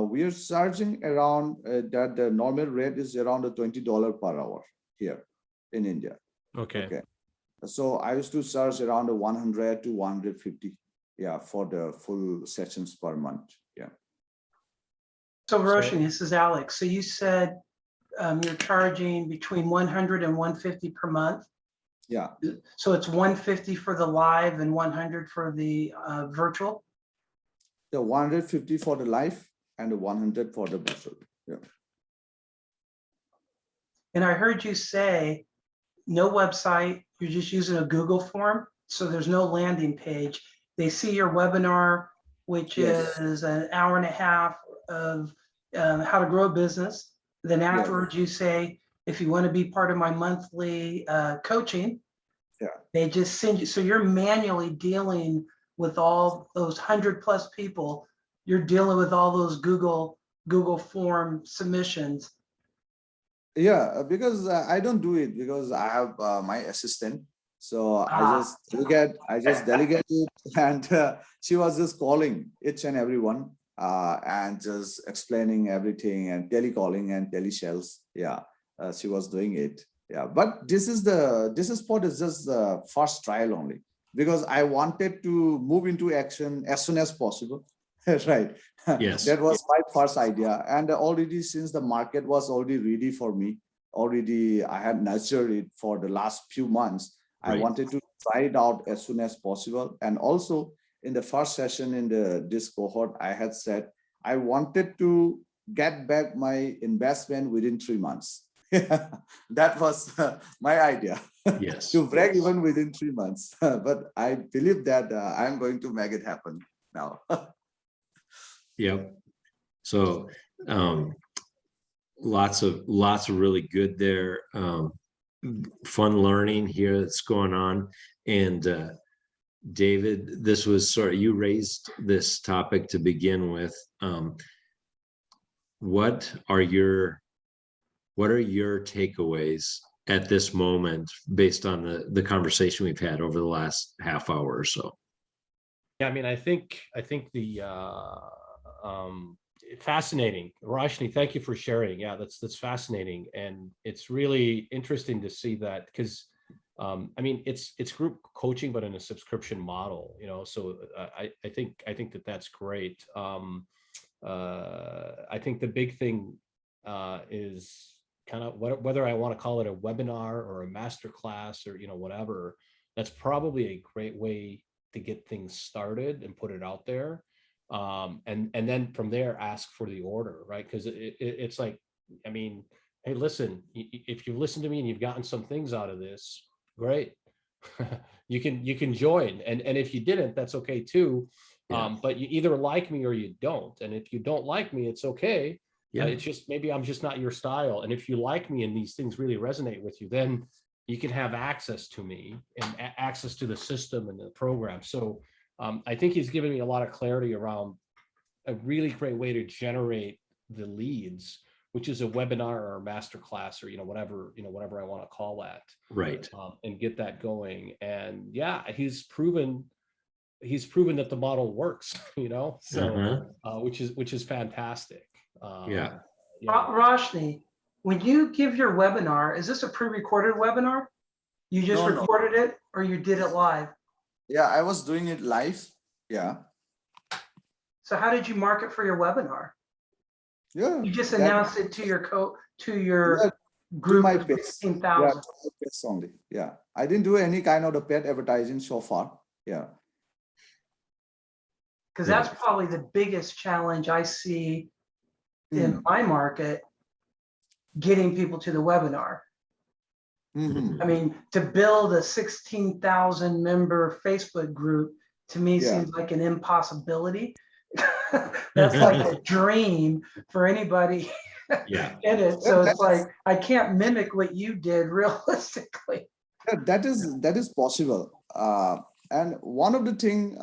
Speaker 3: we are charging around that the normal rate is around $20 per hour here in India. Okay. So I used to charge around 100 to 150, for the full sessions per month. Yeah.
Speaker 4: So Roshan, this is Alex. So you said you're charging between 100 and 150 per month.
Speaker 3: Yeah.
Speaker 4: So it's 150 for the live and 100 for the virtual.
Speaker 3: The 150 for the live and the 100 for the virtual. Yeah.
Speaker 4: And I heard you say no website, you're just using a Google form. So there's no landing page. They see your webinar, which
Speaker 3: Yes.
Speaker 4: is an hour and a half of how to grow a business. Then afterwards, you say, if you want to be part of my monthly coaching, they just send you. So you're manually dealing with all those 100+ people. You're dealing with all those Google form submissions.
Speaker 3: Yeah, because I don't do it because I have my assistant. So I just delegate it, and she was just calling each and everyone and just explaining everything and telecalling and telesales. Yeah, she was doing it. Yeah, but this is for just the first trial only, because I wanted to move into action as soon as possible. Right.
Speaker 1: Yes.
Speaker 3: That was my first idea, and already since the market was already ready for me, already I had nurtured it for the last few months. I
Speaker 1: Right.
Speaker 3: wanted to try it out as soon as possible. And also in the first session in this cohort, I had said I wanted to get back my investment within 3 months. That was my idea.
Speaker 1: Yes.
Speaker 3: To break even within 3 months. But I believe that I'm going to make it happen now.
Speaker 1: Yep. So lots of really good there. Fun learning here that's going on. And David, this was sort of, you raised this topic to begin with. What are your takeaways at this moment based on the conversation we've had over the last half hour or so?
Speaker 2: Yeah, I mean, I think the fascinating. Roshni, thank you for sharing. Yeah, that's fascinating, and it's really interesting to see that, because I mean, it's group coaching, but in a subscription model, you know. So I think that's great. I think the big thing is kind of whether I want to call it a webinar or a master class or, you know, whatever. That's probably a great way to get things started and put it out there. And then from there, ask for the order, right? Because it's like, I mean, hey, listen, if you've listened to me and you've gotten some things out of this, great. you can join, and if you didn't, that's okay too. But you either like me or you don't, and if you don't like me, it's okay. It's just maybe I'm just not your style. And if you like me and these things really resonate with you, then you can have access to me and access to the system and the program. So I think he's given me a lot of clarity around a really great way to generate the leads, which is a webinar or a master class, or, you know, whatever I want to call that.
Speaker 1: Right.
Speaker 2: And get that going. And yeah, he's proven that the model works, you know, so which is fantastic.
Speaker 1: Yeah.
Speaker 4: Roshni, when you give your webinar, is this a pre-recorded webinar? You just recorded it, or you did it live?
Speaker 3: Yeah, I was doing it live. Yeah.
Speaker 4: So how did you market for your webinar?
Speaker 3: Yeah.
Speaker 4: You just announced it to your group
Speaker 3: to my
Speaker 4: of
Speaker 3: page.
Speaker 4: 16,000.
Speaker 3: Yeah, to my page only. Yeah. I didn't do any kind of the paid advertising so far. Yeah.
Speaker 4: Because that's probably the biggest challenge I see in my market, getting people to the webinar. I mean, to build a 16,000 member Facebook group, to me seems like an impossibility. That's like a dream for anybody in it. So it's like, I can't mimic what you did realistically.
Speaker 3: Yeah, that is possible. And one of the thing,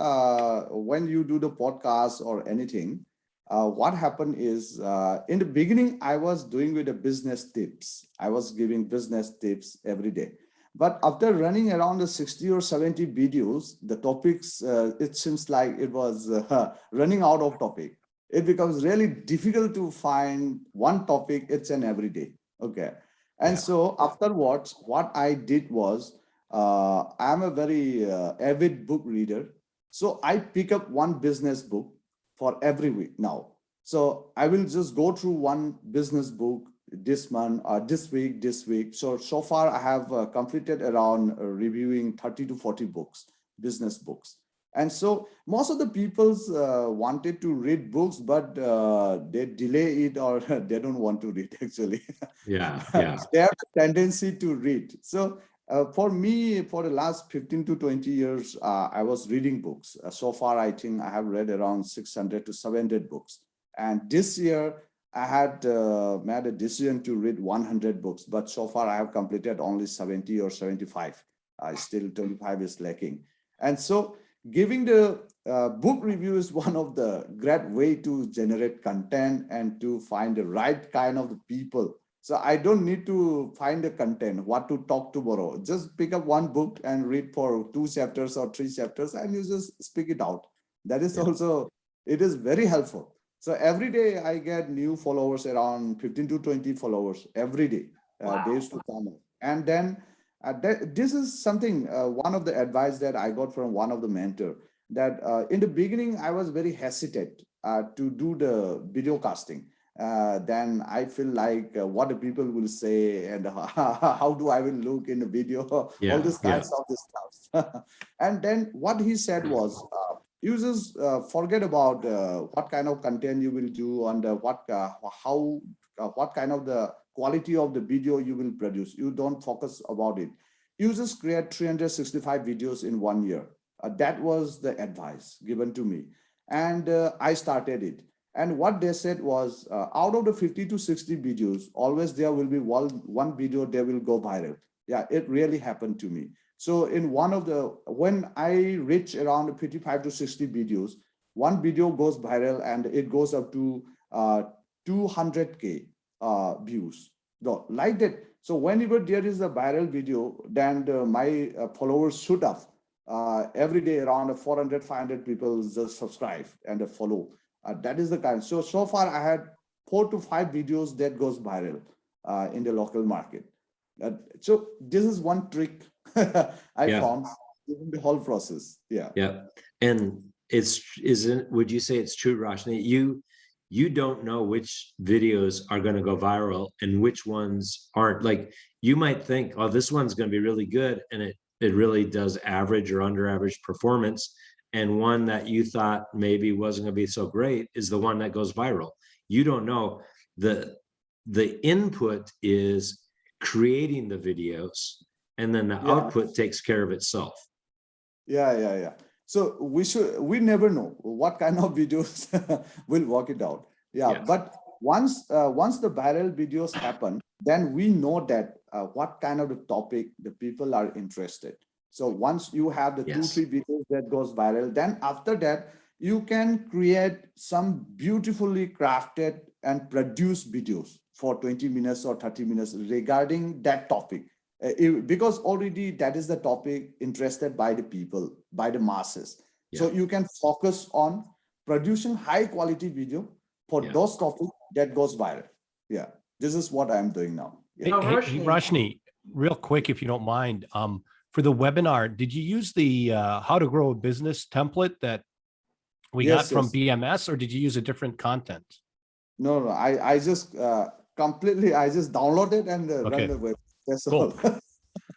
Speaker 3: when you do the podcast or anything, what happened is in the beginning, I was doing with the business tips. I was giving business tips every day. But after running around the 60 or 70 videos, the topics, it seems like it was running out of topic. It becomes really difficult to find one topic each and every day. Okay. And so afterwards, what I did was, I'm a very avid book reader. So I pick up one business book for every week now. So I will just go through one business book this month, this week. So far I have completed around reviewing 30 to 40 books, business books. And so most of the people's wanted to read books, but they delay it or they don't want to read actually.
Speaker 1: Yeah.
Speaker 3: They have a tendency to read. So for me, for the last 15 to 20 years, I was reading books. So far, I think I have read around 600 to 700 books. And this year, I had made a decision to read 100 books, but so far I have completed only 70 or 75. Still 25 is lacking. And so giving the book review is one of the great way to generate content and to find the right kind of people. So I don't need to find the content, what to talk tomorrow. Just pick up one book and read for 2 chapters or 3 chapters and you just speak it out. That is also, it is very helpful. So every day I get new followers, around 15 to 20 followers every day.
Speaker 4: Wow.
Speaker 3: They used to come. And then this is something, one of the advice that I got from one of the mentor, that in the beginning, I was very hesitant to do the video casting. Then I feel like what the people will say and how do I will look in the video, all these kinds of this stuff. And then what he said was, users forget about what kind of content you will do and what kind of the quality of the video you will produce. You don't focus about it. Users create 365 videos in 1 year. That was the advice given to me. And I started it. And what they said was, out of the 50 to 60 videos, always there will be one video that will go viral. Yeah, it really happened to me. So in one of the, when I reach around 55 to 60 videos, one video goes viral and it goes up to 200K views. Like that. So whenever there is a viral video, then my followers shoot up. Every day around 400, 500 people just subscribe and follow. That is the kind. So far I had 4 to 5 videos that goes viral in the local market. So this is one trick I found in the whole process. Yeah.
Speaker 1: And would you say it's true, Roshni? You don't know which videos are going to go viral and which ones aren't. Like you might think, oh, this one's going to be really good, and it really does average or under average performance. And one that you thought maybe wasn't going to be so great is the one that goes viral. You don't know. The input is creating the videos, and then the output takes care of itself.
Speaker 3: Yeah. So we never know what kind of videos will work it out. But once the viral videos happen, then we know that what kind of the topic the people are interested. So once you have the 2-3 videos that goes viral, then after that, you can create some beautifully crafted and produced videos for 20 minutes or 30 minutes regarding that topic. Because already that is the topic interested by the people, by the masses. So you can focus on producing high quality video for those topics that goes viral. This is what I'm doing now.
Speaker 2: Hey, Roshni, real quick, if you don't mind, for the webinar, did you use the how to grow a business template that we got from BMS, or did you use a different content?
Speaker 3: No, I just completely, I just downloaded and run the web. That's all.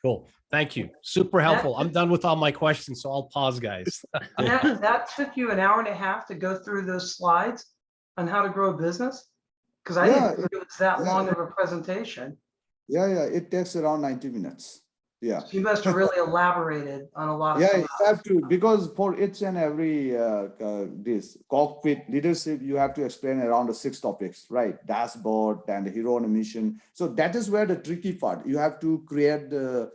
Speaker 2: Cool. Thank you. Super helpful. I'm done with all my questions, so I'll pause, guys.
Speaker 4: That took you an hour and a half to go through those slides on how to grow a business? Because I didn't think it was that long of a presentation.
Speaker 3: Yeah, it takes around 90 minutes. Yeah.
Speaker 4: So you must have really elaborated on a lot of
Speaker 3: stuff. You have to, because for each and every this cockpit leadership, you have to explain around the 6 topics, right? Dashboard and the hero on a mission. So that is where the tricky part. You have to create the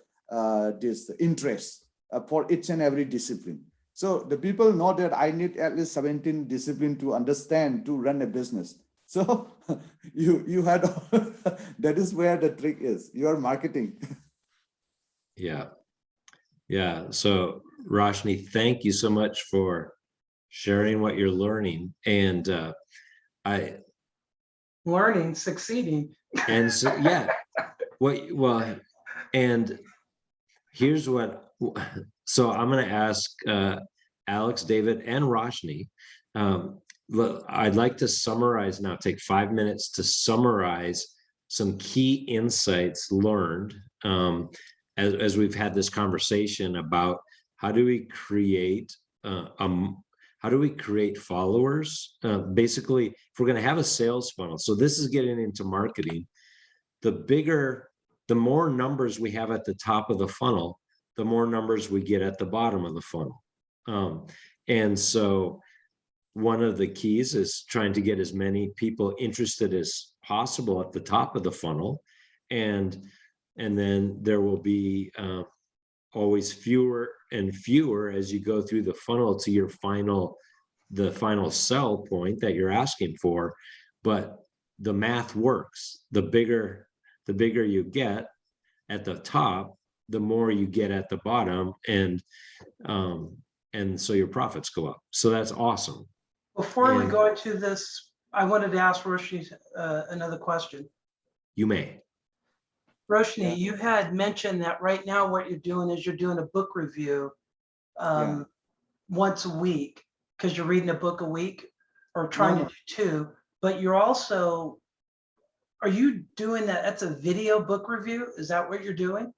Speaker 3: this interest for each and every discipline. So the people know that I need at least 17 disciplines to understand to run a business. So you had that is where the trick is. Your marketing.
Speaker 1: Yeah. So Roshni, thank you so much for sharing what you're learning. And
Speaker 4: succeeding.
Speaker 1: And so, well, and here's what, so I'm going to ask Alex, David, and Roshni. I'd like to summarize now, take 5 minutes to summarize some key insights learned as we've had this conversation about how do we create followers? Basically, if we're going to have a sales funnel, so this is getting into marketing. The more numbers we have at the top of the funnel, the more numbers we get at the bottom of the funnel. And so one of the keys is trying to get as many people interested as possible at the top of the funnel. And then there will be always fewer and fewer as you go through the funnel to the final sell point that you're asking for. But the math works. The bigger you get at the top, the more you get at the bottom, and so your profits go up. So that's awesome.
Speaker 4: Before we go into this, I wanted to ask Roshni another question.
Speaker 1: You may.
Speaker 4: Roshni, you had mentioned that right now what you're doing is you're doing a book review once a week because you're reading a book a week or trying to do two, but you're also, are you doing that? That's a video book review? Is that what you're doing?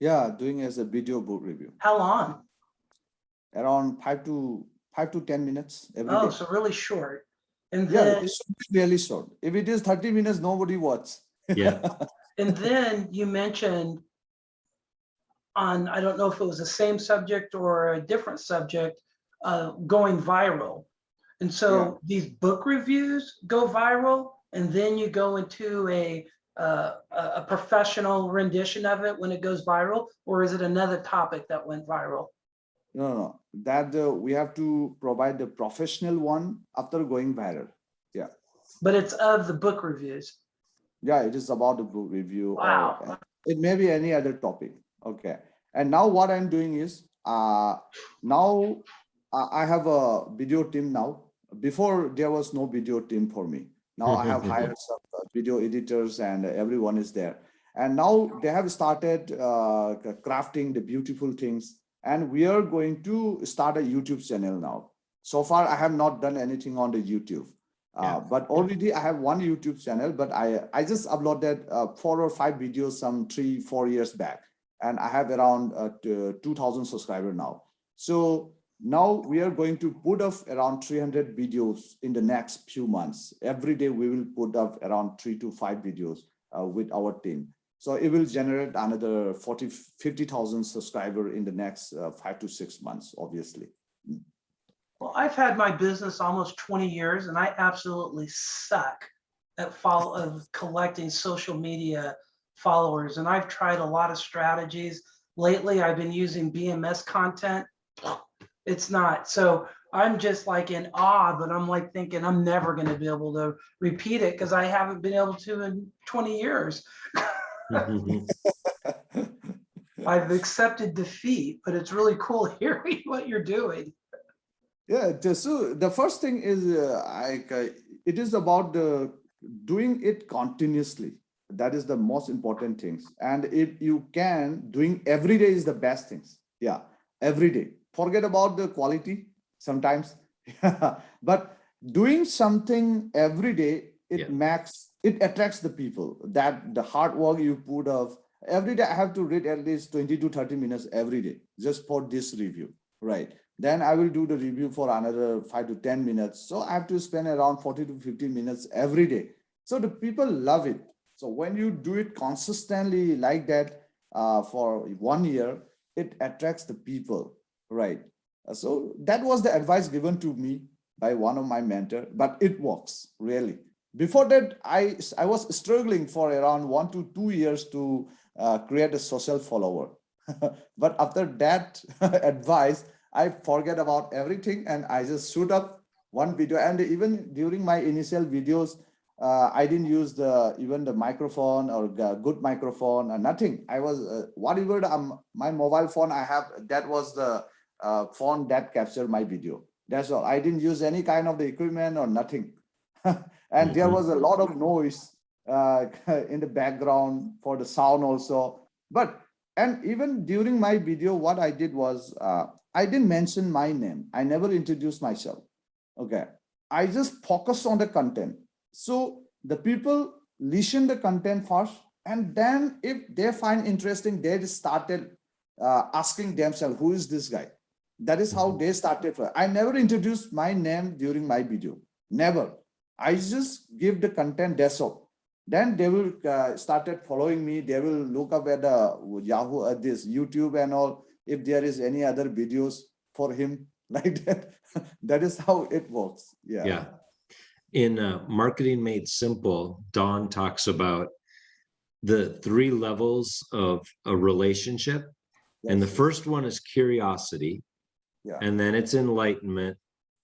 Speaker 3: Yeah, doing as a video book review.
Speaker 4: How long?
Speaker 3: Around 5 to 10 minutes every day.
Speaker 4: Oh, so really short. And
Speaker 3: Yeah,
Speaker 4: then
Speaker 3: it should be really short. If it is 30 minutes, nobody watches.
Speaker 1: Yeah.
Speaker 4: and then you mentioned on, I don't know if it was the same subject or a different subject, going viral. And so these book reviews go viral, and then you go into a professional rendition of it when it goes viral, or is it another topic that went viral?
Speaker 3: No. That we have to provide the professional one after going viral. Yeah.
Speaker 4: But it's of the book reviews.
Speaker 3: Yeah, it is about the book review.
Speaker 4: Wow.
Speaker 3: Or it may be any other topic. Okay. And now what I'm doing is now I have a video team now. Before there was no video team for me. Now I have hired some video editors and everyone is there. And now they have started crafting the beautiful things. And we are going to start a YouTube channel now. So far, I have not done anything on the YouTube. But already I have one YouTube channel, but I just uploaded 4 or 5 videos some 3-4 years back. And I have around 2,000 subscribers now. So now we are going to put up around 300 videos in the next few months. Every day we will put up around 3 to 5 videos with our team. So it will generate another 50,000 subscribers in the next 5 to 6 months, obviously.
Speaker 4: Well, I've had my business almost 20 years, and I absolutely suck at collecting social media followers. And I've tried a lot of strategies. Lately, I've been using BMS content. It's not. So I'm just like in awe, but I'm like thinking I'm never going to be able to repeat it because I haven't been able to in 20 years. I've accepted defeat, but it's really cool hearing what you're doing.
Speaker 3: Yeah, so the first thing is it is about doing it continuously. That is the most important things. And if you can, doing every day is the best things. Yeah, every day. Forget about the quality sometimes. But doing something every day, it attracts the people. That the hard work you put of every day, I have to read at least 20 to 30 minutes every day just for this review, right? Then I will do the review for another 5 to 10 minutes. So I have to spend around 40 to 50 minutes every day. So the people love it. So when you do it consistently like that for 1 year, it attracts the people, right? So that was the advice given to me by one of my mentors, but it works really. Before that, I was struggling for around 1 to 2 years to create a social follower. But after that advice, I forget about everything and I just shoot up one video. And even during my initial videos, I didn't use even the microphone or good microphone or nothing. I was whatever my mobile phone I have, that was the phone that captured my video. That's all. I didn't use any kind of the equipment or nothing. And there was a lot of noise in the background for the sound also. And even during my video, what I did was I didn't mention my name. I never introduced myself. Okay. I just focused on the content. So the people listen the content first, and then if they find interesting, they started asking themselves, who is this guy? That is how they started. I never introduced my name during my video, never. I just give the content, that's all. Then they will started following me. They will look up at the Yahoo, this YouTube and all, if there is any other videos for him like that. That is how it works. Yeah.
Speaker 1: Yeah. In Marketing Made Simple, Don talks about the 3 levels of a relationship. And the
Speaker 3: Yes,
Speaker 1: first one is curiosity,
Speaker 3: yeah.
Speaker 1: and then it's enlightenment,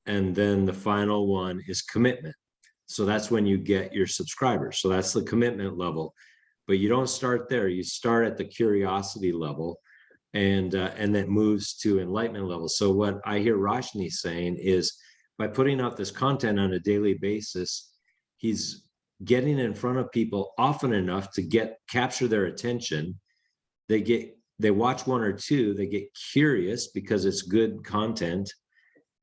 Speaker 1: and then the final one is commitment. So that's when you get your subscribers. So that's the commitment level. But you don't start there. You start at the curiosity level, and that moves to enlightenment level. So what I hear Roshni saying is, by putting out this content on a daily basis, he's getting in front of people often enough to capture their attention. They watch 1 or 2, they get curious because it's good content,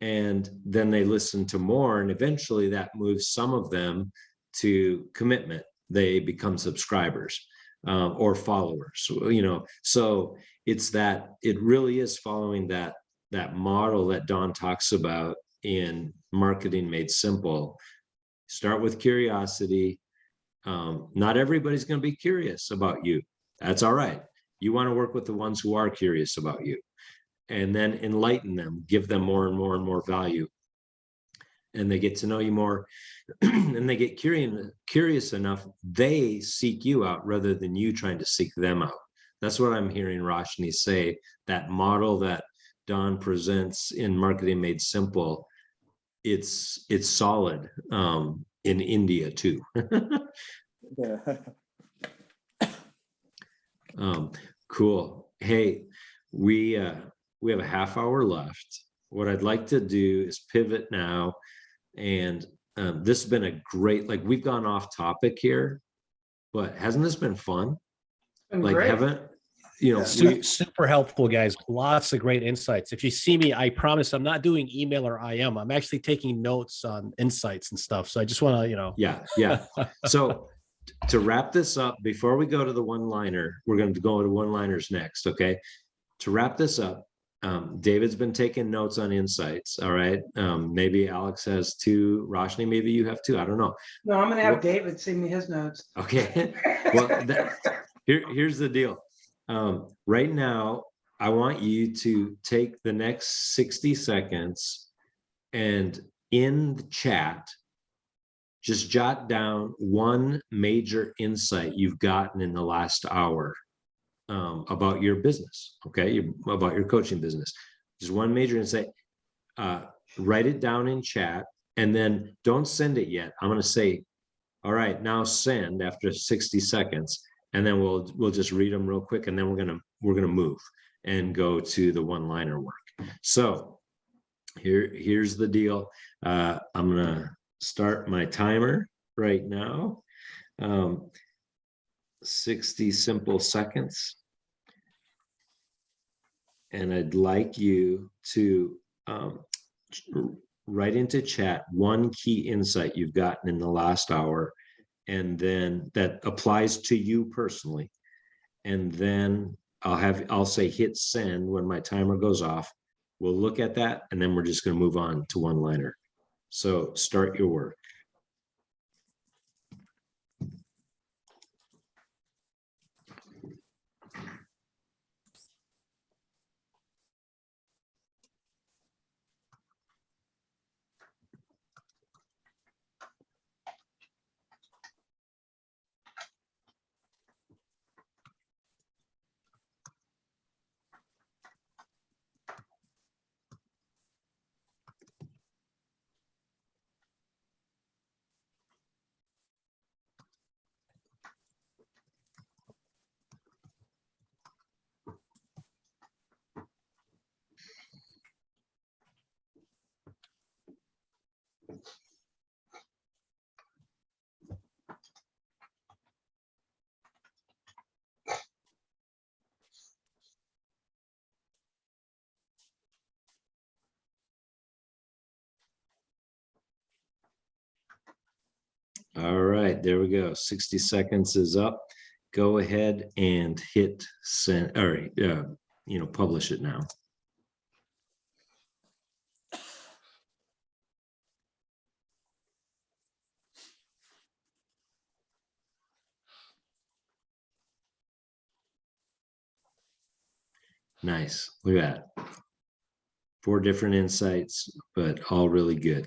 Speaker 1: and then they listen to more, and eventually that moves some of them to commitment. They become subscribers or followers, so it's that it really is following that model that Don talks about in Marketing Made Simple. Start with curiosity. Not everybody's going to be curious about you. That's all right. You want to work with the ones who are curious about you, and then enlighten them, give them more and more and more value. And they get to know you more, and they get curious enough, they seek you out rather than you trying to seek them out. That's what I'm hearing Roshni say. That model that Don presents in Marketing Made Simple, it's solid in India too.
Speaker 3: Yeah.
Speaker 1: Cool. Hey, we have a half hour left. What I'd like to do is pivot now, and this has been a great, like, we've gone off topic here, but hasn't this been fun?
Speaker 4: Been
Speaker 1: Like,
Speaker 4: great.
Speaker 1: haven't you know?
Speaker 2: Super helpful, guys. Lots of great insights. If you see me, I promise I'm not doing email or IM. I'm actually taking notes on insights and stuff. So I just want to,
Speaker 1: Yeah. So to wrap this up, before we go to the one-liner, we're going to go to one-liners next. Okay. To wrap this up, David's been taking notes on insights. All right. Maybe Alex has 2. Roshni, maybe you have 2. I don't know.
Speaker 4: No, I'm gonna have David send me his notes.
Speaker 1: Okay. Well, here's the deal. Right now, I want you to take the next 60 seconds and in the chat, just jot down 1 major insight you've gotten in the last hour about your business, okay? About your coaching business. Just 1 major insight. Write it down in chat, and then don't send it yet. I'm going to say, all right, now send after 60 seconds, and then we'll just read them real quick, and then we're gonna move and go to the one-liner work. So here's the deal. I'm gonna start my timer right now. 60 simple seconds. And I'd like you to write into chat 1 key insight you've gotten in the last hour, and then that applies to you personally. And then I'll say hit send when my timer goes off. We'll look at that, and then we're just going to move on to one-liner. So start your work. All right, there we go. 60 seconds is up. Go ahead and hit send, or publish it now. Nice. Look at that. 4 different insights, but all really good.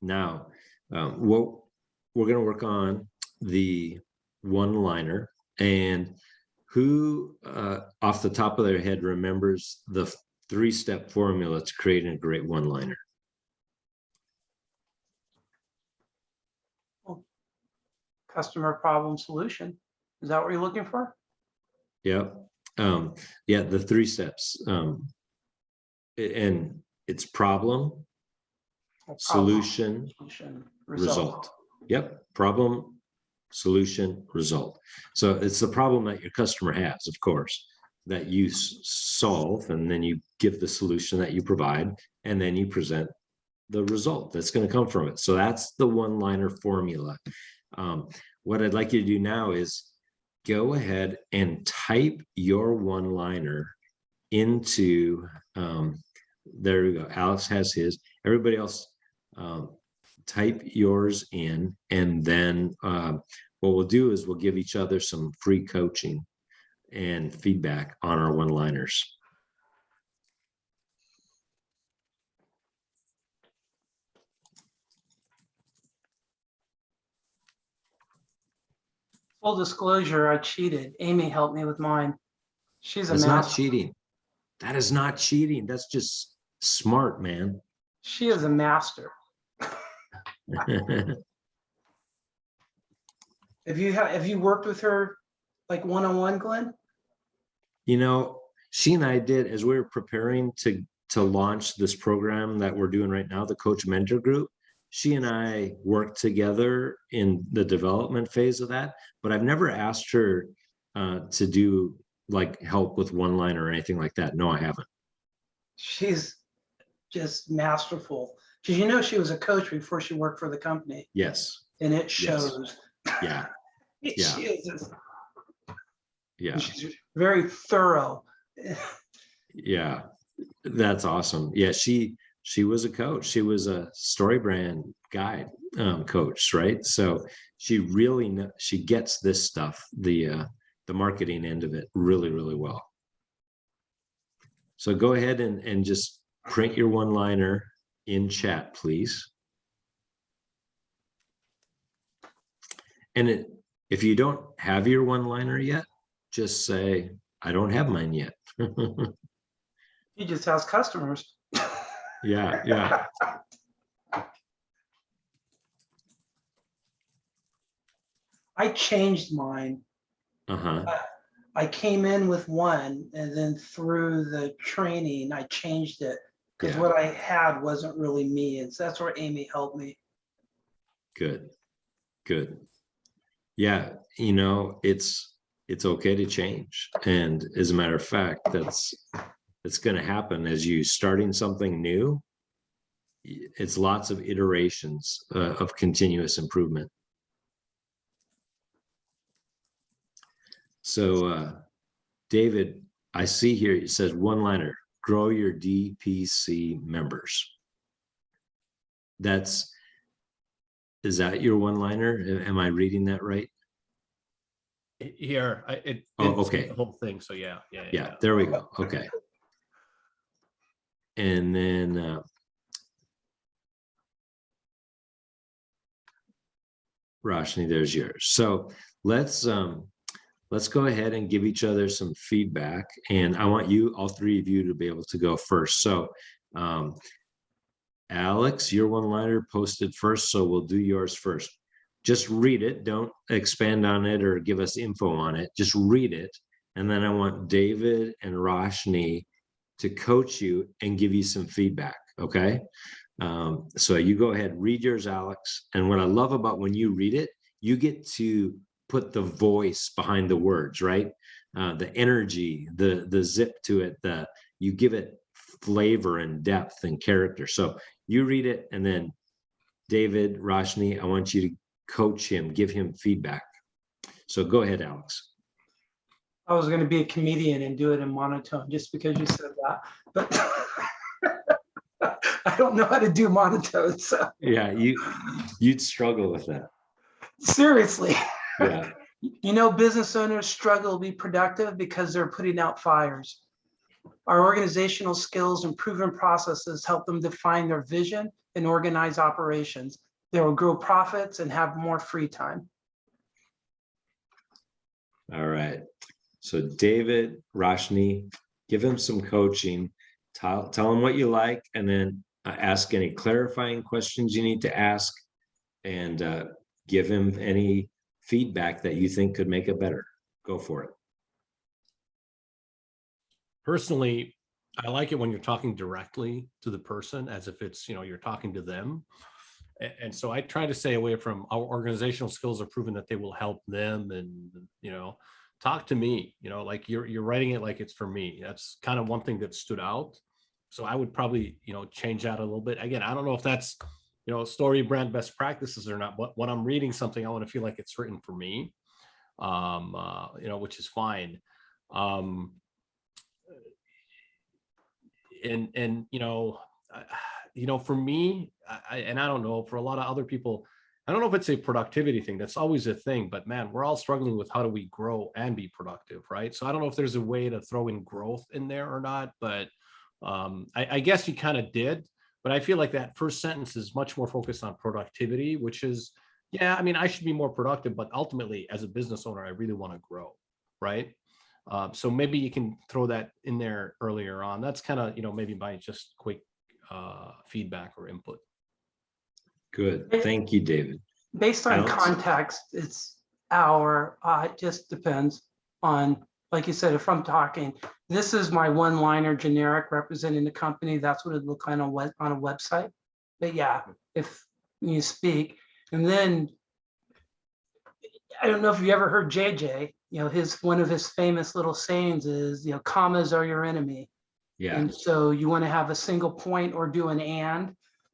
Speaker 1: Now, what we're going to work on the one-liner, and who off the top of their head remembers the 3-step formula to creating a great one-liner?
Speaker 4: Customer problem solution. Is that what you're looking for?
Speaker 1: Yep. Yeah, the 3 steps. And it's problem, solution, result. Yep. Problem, solution, result. So it's the problem that your customer has, of course, that you solve, and then you give the solution that you provide, and then you present the result that's going to come from it. So that's the one-liner formula. What I'd like you to do now is go ahead and type your one-liner into, there we go. Alex has his. Everybody else, type yours in, and then what we'll do is we'll give each other some free coaching and feedback on our one-liners.
Speaker 4: Full disclosure, I cheated. Amy helped me with mine. She's a
Speaker 1: That's not
Speaker 4: master.
Speaker 1: cheating. That is not cheating. That's just smart, man.
Speaker 4: She is a master. Have you worked with her like one-on-one, Glenn?
Speaker 1: She and I did, as we were preparing to launch this program that we're doing right now, the Coach Mentor Group. She and I worked together in the development phase of that, but I've never asked her to do like help with one-liner or anything like that. No, I haven't.
Speaker 4: She's just masterful. Did you know she was a coach before she worked for the company?
Speaker 1: Yes.
Speaker 4: And it shows.
Speaker 1: Yeah.
Speaker 4: She is just,
Speaker 1: Yeah.
Speaker 4: she's very thorough.
Speaker 1: Yeah. That's awesome. Yeah. She was a coach. She was a story brand guide coach, right? So she really she gets this stuff, the marketing end of it, really, really well. So go ahead and just print your one-liner in chat, please. And if you don't have your one-liner yet, just say, I don't have mine yet.
Speaker 4: He just has customers.
Speaker 1: Yeah.
Speaker 4: I changed mine. I came in with one, and then through the training, I changed it because what I had wasn't really me. And so that's where Amy helped me. Good.
Speaker 1: Yeah, it's okay to change. And as a matter of fact, that's going to happen as you starting something new. It's lots of iterations of continuous improvement. So, David, I see here it says one-liner, grow your DPC members. Is that your one-liner? Am I reading that right?
Speaker 2: Here,
Speaker 1: okay.
Speaker 2: The whole thing. So yeah.
Speaker 1: There we go. Okay. And then Roshni, there's yours. So let's go ahead and give each other some feedback. And I want all 3 of you to be able to go first. So Alex, your one-liner posted first, so we'll do yours first. Just read it. Don't expand on it or give us info on it. Just read it. And then I want David and Roshni to coach you and give you some feedback, okay? So you go ahead, read yours, Alex. And what I love about when you read it, you get to put the voice behind the words, right? The energy, the zip to it, you give it flavor and depth and character. So you read it, and then David, Roshni, I want you to coach him, give him feedback. So go ahead, Alex.
Speaker 4: I was going to be a comedian and do it in monotone just because you said that, but I don't know how to do monotone. So
Speaker 1: Yeah, you'd struggle with that.
Speaker 4: seriously,
Speaker 1: Yeah.
Speaker 4: you know, business owners struggle to be productive because they're putting out fires. Our organizational skills and proven processes help them define their vision and organize operations. They will grow profits and have more free time.
Speaker 1: All right. So David, Roshni, give him some coaching. Tell him what you like, and then ask any clarifying questions you need to ask, and give him any feedback that you think could make it better. Go for it.
Speaker 2: Personally, I like it when you're talking directly to the person as if it's, you're talking to them. And so I try to stay away from our organizational skills are proven that they will help them, and, talk to me, like you're writing it like it's for me. That's kind of one thing that stood out. So I would probably, change that a little bit. Again, I don't know if that's, story brand best practices or not, but when I'm reading something, I want to feel like it's written for me, which is fine. For me, and I don't know, for a lot of other people, I don't know if it's a productivity thing. That's always a thing, but man, we're all struggling with how do we grow and be productive, right? So I don't know if there's a way to throw in growth in there or not, but I guess you kind of did. But I feel like that first sentence is much more focused on productivity, which is, yeah, I mean, I should be more productive, but ultimately, as a business owner, I really want to grow, right? So maybe you can throw that in there earlier on. That's kind of, maybe my just quick feedback or input.
Speaker 1: Good. Thank you, David.
Speaker 4: Based on
Speaker 1: Alex?
Speaker 4: context, it's it just depends on, like you said, if I'm talking, this is my one-liner generic representing the company, that's what it looked like on a website. But yeah, if you speak, and then I don't know if you ever heard JJ, one of his famous little sayings is, commas are your enemy.
Speaker 1: Yeah.
Speaker 4: And so you want to have a single point or do an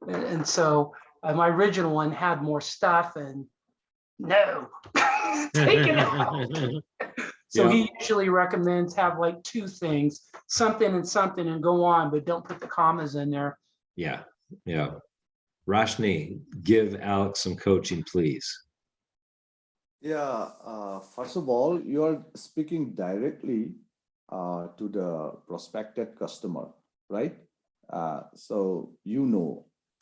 Speaker 4: and so my original one had more stuff, and no, take it out. So
Speaker 1: Yeah.
Speaker 4: he usually recommends have like two things, something and something, and go on, but don't put the commas in there.
Speaker 1: Yeah. Yeah. Roshni, give Alex some coaching, please.
Speaker 3: Yeah, first of all, you are speaking directly to the prospective customer, right? So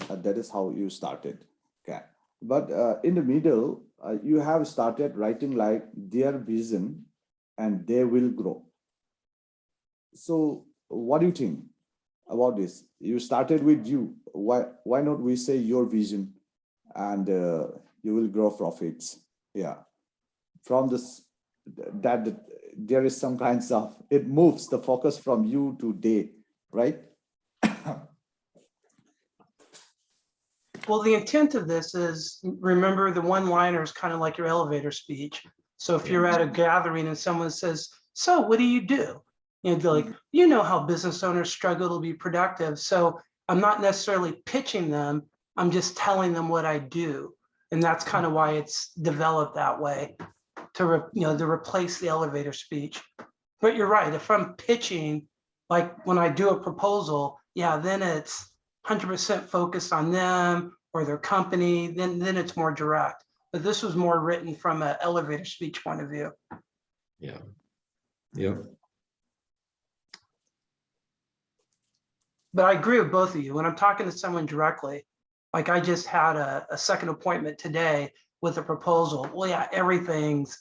Speaker 3: that is how you started. Okay, but in the middle, you have started writing like their vision, and they will grow. So, what do you think about this? You started with you. Why not we say your vision, and you will grow profits? Yeah. From this, that there is some kinds of, it moves the focus from you to they, right?
Speaker 4: Well, the intent of this is, remember, the one-liner is kind of like your elevator speech. So if you're at a gathering and someone says, so what do you do? They're like, how business owners struggle to be productive. So I'm not necessarily pitching them. I'm just telling them what I do. And that's kind of why it's developed that way, to replace the elevator speech. But you're right. If I'm pitching, like when I do a proposal, then it's 100% focused on them or their company, then it's more direct. But this was more written from an elevator speech point of view.
Speaker 1: Yeah. Yeah.
Speaker 4: But I agree with both of you. When I'm talking to someone directly, like I just had a second appointment today with a proposal. Well, yeah, everything's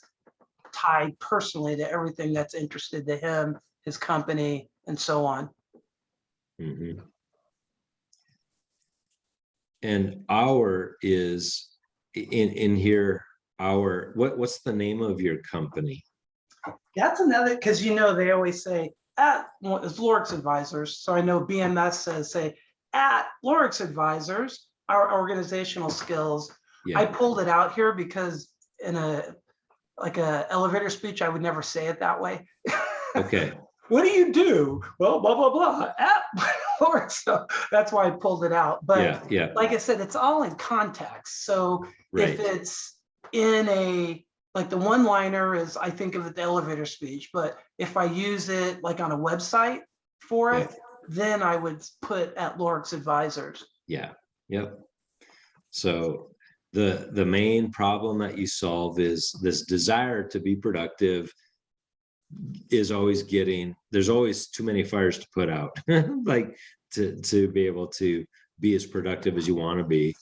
Speaker 4: tied personally to everything that's interested to him, his company, and so on.
Speaker 1: Mm-hmm. And our is in here. What's the name of your company?
Speaker 4: That's another, because they always say it's Lorix Advisors. So I know BMS say at Lorix Advisors, our organizational skills.
Speaker 1: Yeah.
Speaker 4: I pulled it out here because in a elevator speech, I would never say it that way.
Speaker 1: Okay.
Speaker 4: What do you do? Well, blah, blah, blah. So that's why I pulled it out. But
Speaker 1: yeah.
Speaker 4: like I said, it's all in context. So
Speaker 1: Right.
Speaker 4: if it's like the one-liner is, I think of it the elevator speech, but if I use it like on a website for it, then I would put at Lorix Advisors.
Speaker 1: Yeah. Yep. So the main problem that you solve is this desire to be productive is always there's always too many fires to put out, like to be able to be as productive as you want to be.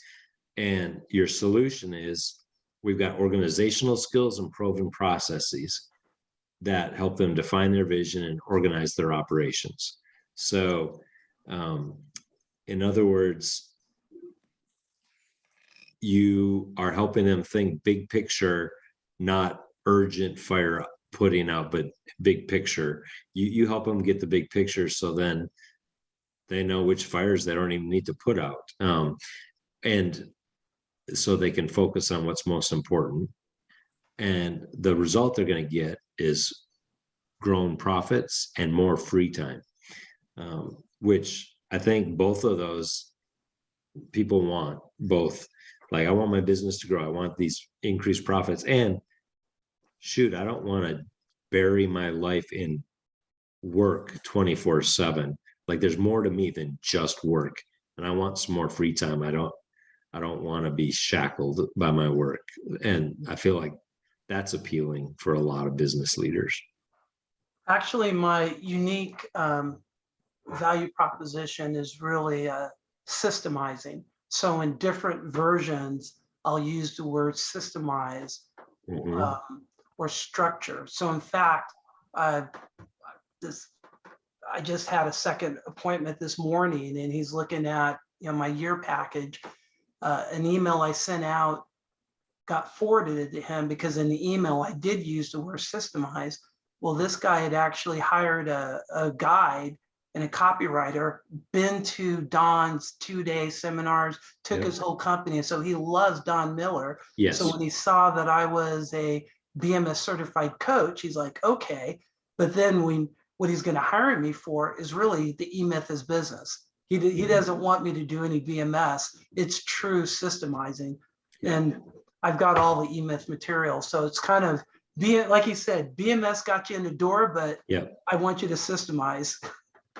Speaker 1: And your solution is we've got organizational skills and proven processes that help them define their vision and organize their operations. So in other words, you are helping them think big picture, not urgent fire putting out, but big picture. You help them get the big picture, so then they know which fires they don't even need to put out, and so they can focus on what's most important. And the result they're going to get is grown profits and more free time, which I think both of those people want. Both, like, I want my business to grow, I want these increased profits, and shoot, I don't want to bury my life in work 24/7. Like, there's more to me than just work, and I want some more free time. I don't want to be shackled by my work. And I feel like that's appealing for a lot of business leaders.
Speaker 4: Actually, my unique value proposition is really systemizing. So in different versions, I'll use the word systemize or structure. So in fact, I just had a second appointment this morning, and he's looking at my year package. An email I sent out got forwarded to him because in the email I did use the word systemize. Well, this guy had actually hired a guide and a copywriter, been to Don's 2-day seminars, took his whole company. And so he loves Don Miller.
Speaker 1: Yes.
Speaker 4: So when he saw that I was a BMS certified coach, he's like, okay. But then what he's going to hire me for is really the E-Myth business. He doesn't want me to do any BMS. It's true systemizing. And I've got all the E-Myth material. So it's kind of, like he said, BMS got you in the door, but I want you to systemize.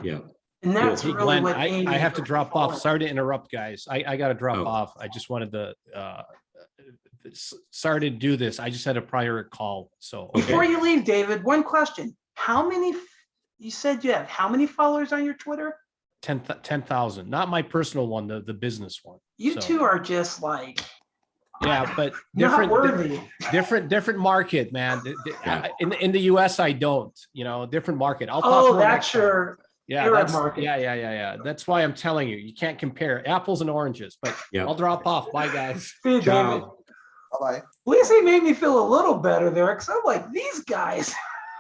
Speaker 1: Yeah.
Speaker 4: And that's
Speaker 2: Hey,
Speaker 4: really
Speaker 2: Glenn,
Speaker 4: what
Speaker 2: I have to drop off. Sorry to interrupt, guys. I got to drop off. I just wanted to, sorry to do this. I just had a prior call. So
Speaker 4: before you leave, David, one question. You said you have how many followers on your Twitter?
Speaker 2: 10,000, not my personal one, the business one.
Speaker 4: You two are just like,
Speaker 2: but
Speaker 4: not worthy.
Speaker 2: different market, man. In the US, I don't, different market. I'll talk more
Speaker 4: that's
Speaker 2: next time.
Speaker 4: your market.
Speaker 2: Yeah. That's why I'm telling you can't compare apples and oranges, but I'll drop off. Bye, guys.
Speaker 4: See you, David.
Speaker 3: Bye-bye.
Speaker 4: At least he made me feel a little better there, because I'm like, these guys,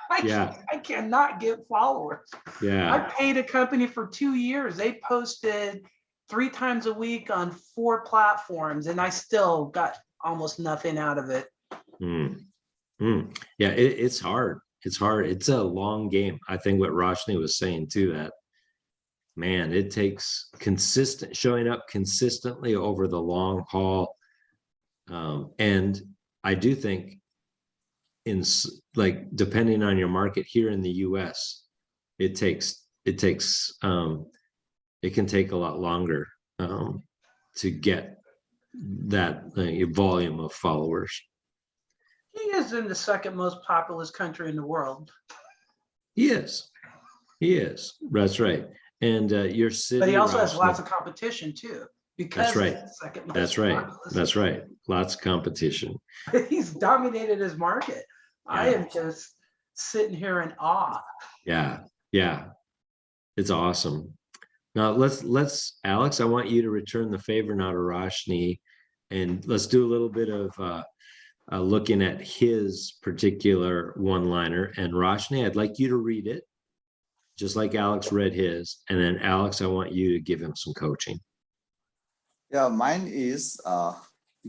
Speaker 4: I cannot get followers. I paid a company for 2 years. They posted 3 times a week on 4 platforms, and I still got almost nothing out of it.
Speaker 1: Yeah, it's hard. It's hard. It's a long game. I think what Roshni was saying too, that, man, it takes showing up consistently over the long haul. And I do think depending on your market here in the US, it can take a lot longer to get that volume of followers.
Speaker 4: He is in the second most populous country in the world.
Speaker 1: He is. That's right. And your city,
Speaker 4: but he also has lots of competition too. Because
Speaker 1: That's right. Lots of competition.
Speaker 4: He's dominated his market. I am just sitting here in awe.
Speaker 1: Yeah. It's awesome. Now let's Alex, I want you to return the favor now to Roshni, and let's do a little bit of looking at his particular one-liner. And Roshni, I'd like you to read it, just like Alex read his. And then Alex, I want you to give him some coaching.
Speaker 3: Yeah, mine is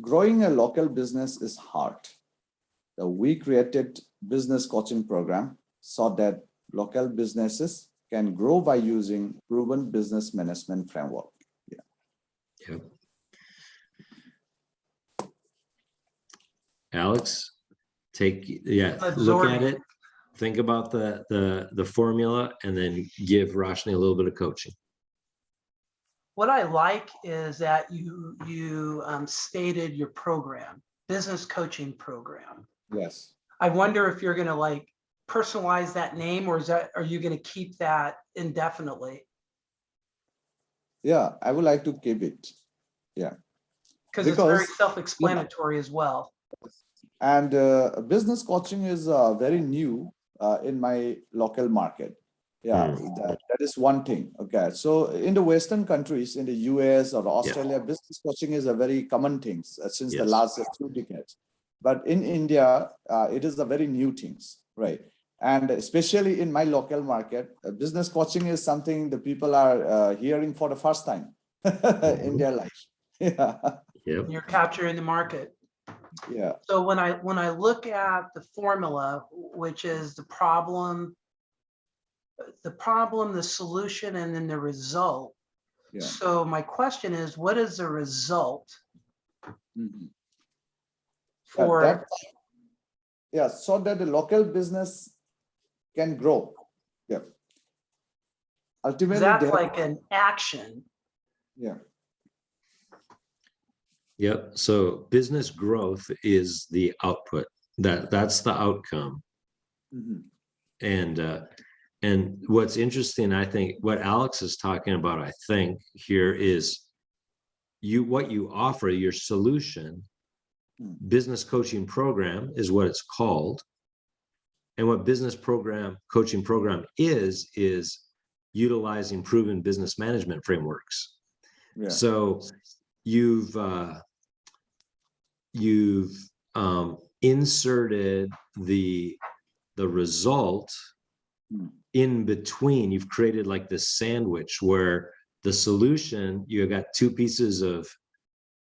Speaker 3: growing a local business is hard. We created business coaching program so that local businesses can grow by using proven business management framework.
Speaker 1: Alex, look
Speaker 4: Absorbing.
Speaker 1: at it, think about the formula, and then give Roshni a little bit of coaching.
Speaker 4: What I like is that you stated your program, business coaching program.
Speaker 3: Yes.
Speaker 4: I wonder if you're going to like personalize that name, or are you going to keep that indefinitely?
Speaker 3: Yeah, I would like to keep it. Yeah.
Speaker 4: Because it's very
Speaker 3: Because-
Speaker 4: self-explanatory as well.
Speaker 3: And business coaching is very new in my local market. Yeah, that is one thing. Okay, so in the Western countries, in the US or Australia, business coaching is a very common thing since the
Speaker 1: Yes.
Speaker 3: last few decades. But in India, it is a very new things, right? And especially in my local market, business coaching is something the people are hearing for the first time in their life. Yeah,
Speaker 1: Yep.
Speaker 4: You're capturing the market.
Speaker 3: yeah,
Speaker 4: So when I look at the formula, which is the problem, the solution, and then the result.
Speaker 3: yeah.
Speaker 4: So my question is, what is the result
Speaker 3: Mhm.
Speaker 4: for?
Speaker 3: Yeah, so that the local business can grow. Yeah. Ultimately,
Speaker 4: That's like an action.
Speaker 3: yeah,
Speaker 1: Yep. So business growth is the output. That's the outcome.
Speaker 3: mhm,
Speaker 1: And what's interesting, I think, what Alex is talking about, I think, here is what you offer, your solution, business coaching program is what it's called. And what business coaching program is utilizing proven business management frameworks.
Speaker 3: yeah,
Speaker 1: So you've inserted the result in between. You've created like this sandwich where the solution, you got two pieces of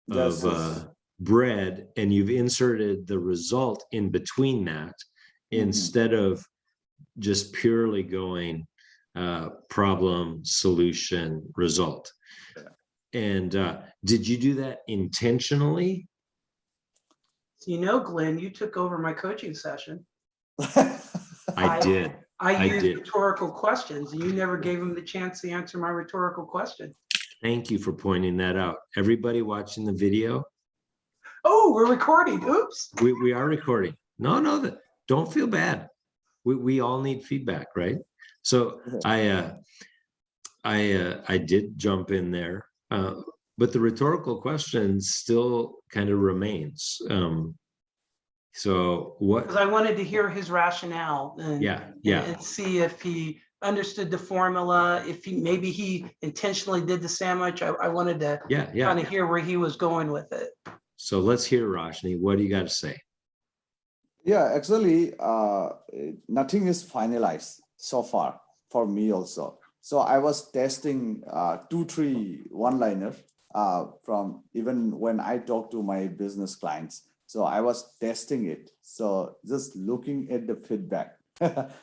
Speaker 3: yes,
Speaker 1: bread, and you've inserted the result in between that, instead of just purely going problem, solution, result. And did you do that intentionally?
Speaker 4: You know, Glenn, you took over my coaching session.
Speaker 1: I did.
Speaker 4: I used
Speaker 1: did.
Speaker 4: rhetorical questions, and you never gave him the chance to answer my rhetorical question.
Speaker 1: Thank you for pointing that out. Everybody watching the video,
Speaker 4: Oh, we're recording. Oops.
Speaker 1: we are recording. No, don't feel bad. We all need feedback, right? So I did jump in there, but the rhetorical question still kind of remains. So what?
Speaker 4: Because I wanted to hear his rationale and see if he understood the formula, if maybe he intentionally did the sandwich. I wanted to kind of hear where he was going with it.
Speaker 1: So let's hear, Roshni. What do you got to say?
Speaker 3: Yeah, actually, nothing is finalized so far for me also. So I was testing 2-3 one-liner from even when I talk to my business clients. So I was testing it. So just looking at the feedback.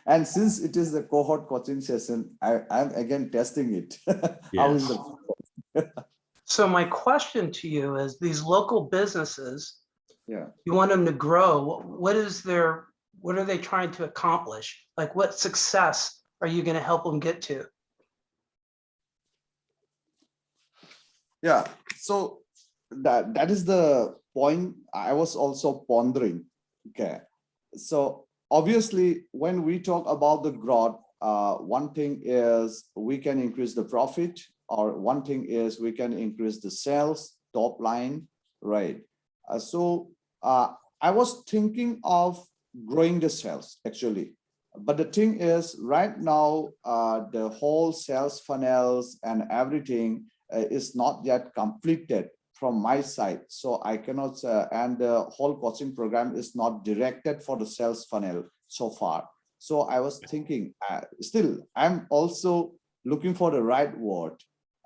Speaker 3: And since it is a cohort coaching session, I'm again testing it. How is the
Speaker 4: So my question to you is, these local businesses,
Speaker 3: yeah,
Speaker 4: you want them to grow. What are they trying to accomplish? Like, what success are you going to help them get to?
Speaker 3: yeah. So that is the point I was also pondering. Okay. So obviously, when we talk about the growth, one thing is we can increase the profit, or one thing is we can increase the sales, top line, right? So I was thinking of growing the sales actually. But the thing is, right now, the whole sales funnels and everything is not yet completed from my side. So I cannot, and the whole coaching program is not directed for the sales funnel so far. So I was thinking, still, I'm also looking for the right word,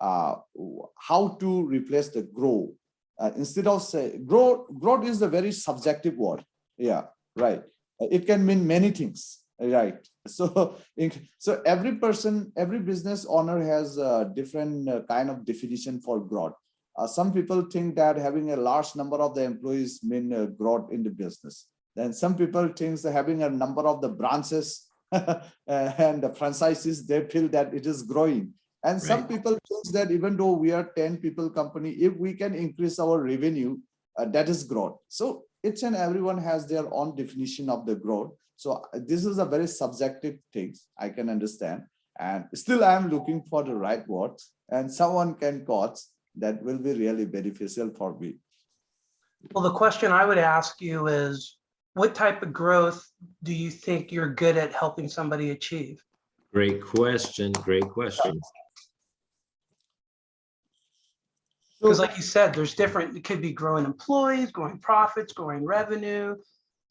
Speaker 3: how to replace the grow. Instead of say, growth is a very subjective word. Yeah, right. It can mean many things, right? So every person, every business owner has a different kind of definition for growth. Some people think that having a large number of the employees mean growth in the business. Then some people think that having a number of the branches and the franchises, they feel that it is growing. And some
Speaker 1: Right.
Speaker 3: people think that even though we are 10 people company, if we can increase our revenue, that is growth. So each and everyone has their own definition of the growth. So this is a very subjective thing, I can understand. And still I'm looking for the right words, and someone can quote that will be really beneficial for me.
Speaker 4: Well, the question I would ask you is, what type of growth do you think you're good at helping somebody achieve?
Speaker 1: Great question. Great question.
Speaker 4: Because like you said, there's different, it could be growing employees, growing profits, growing revenue,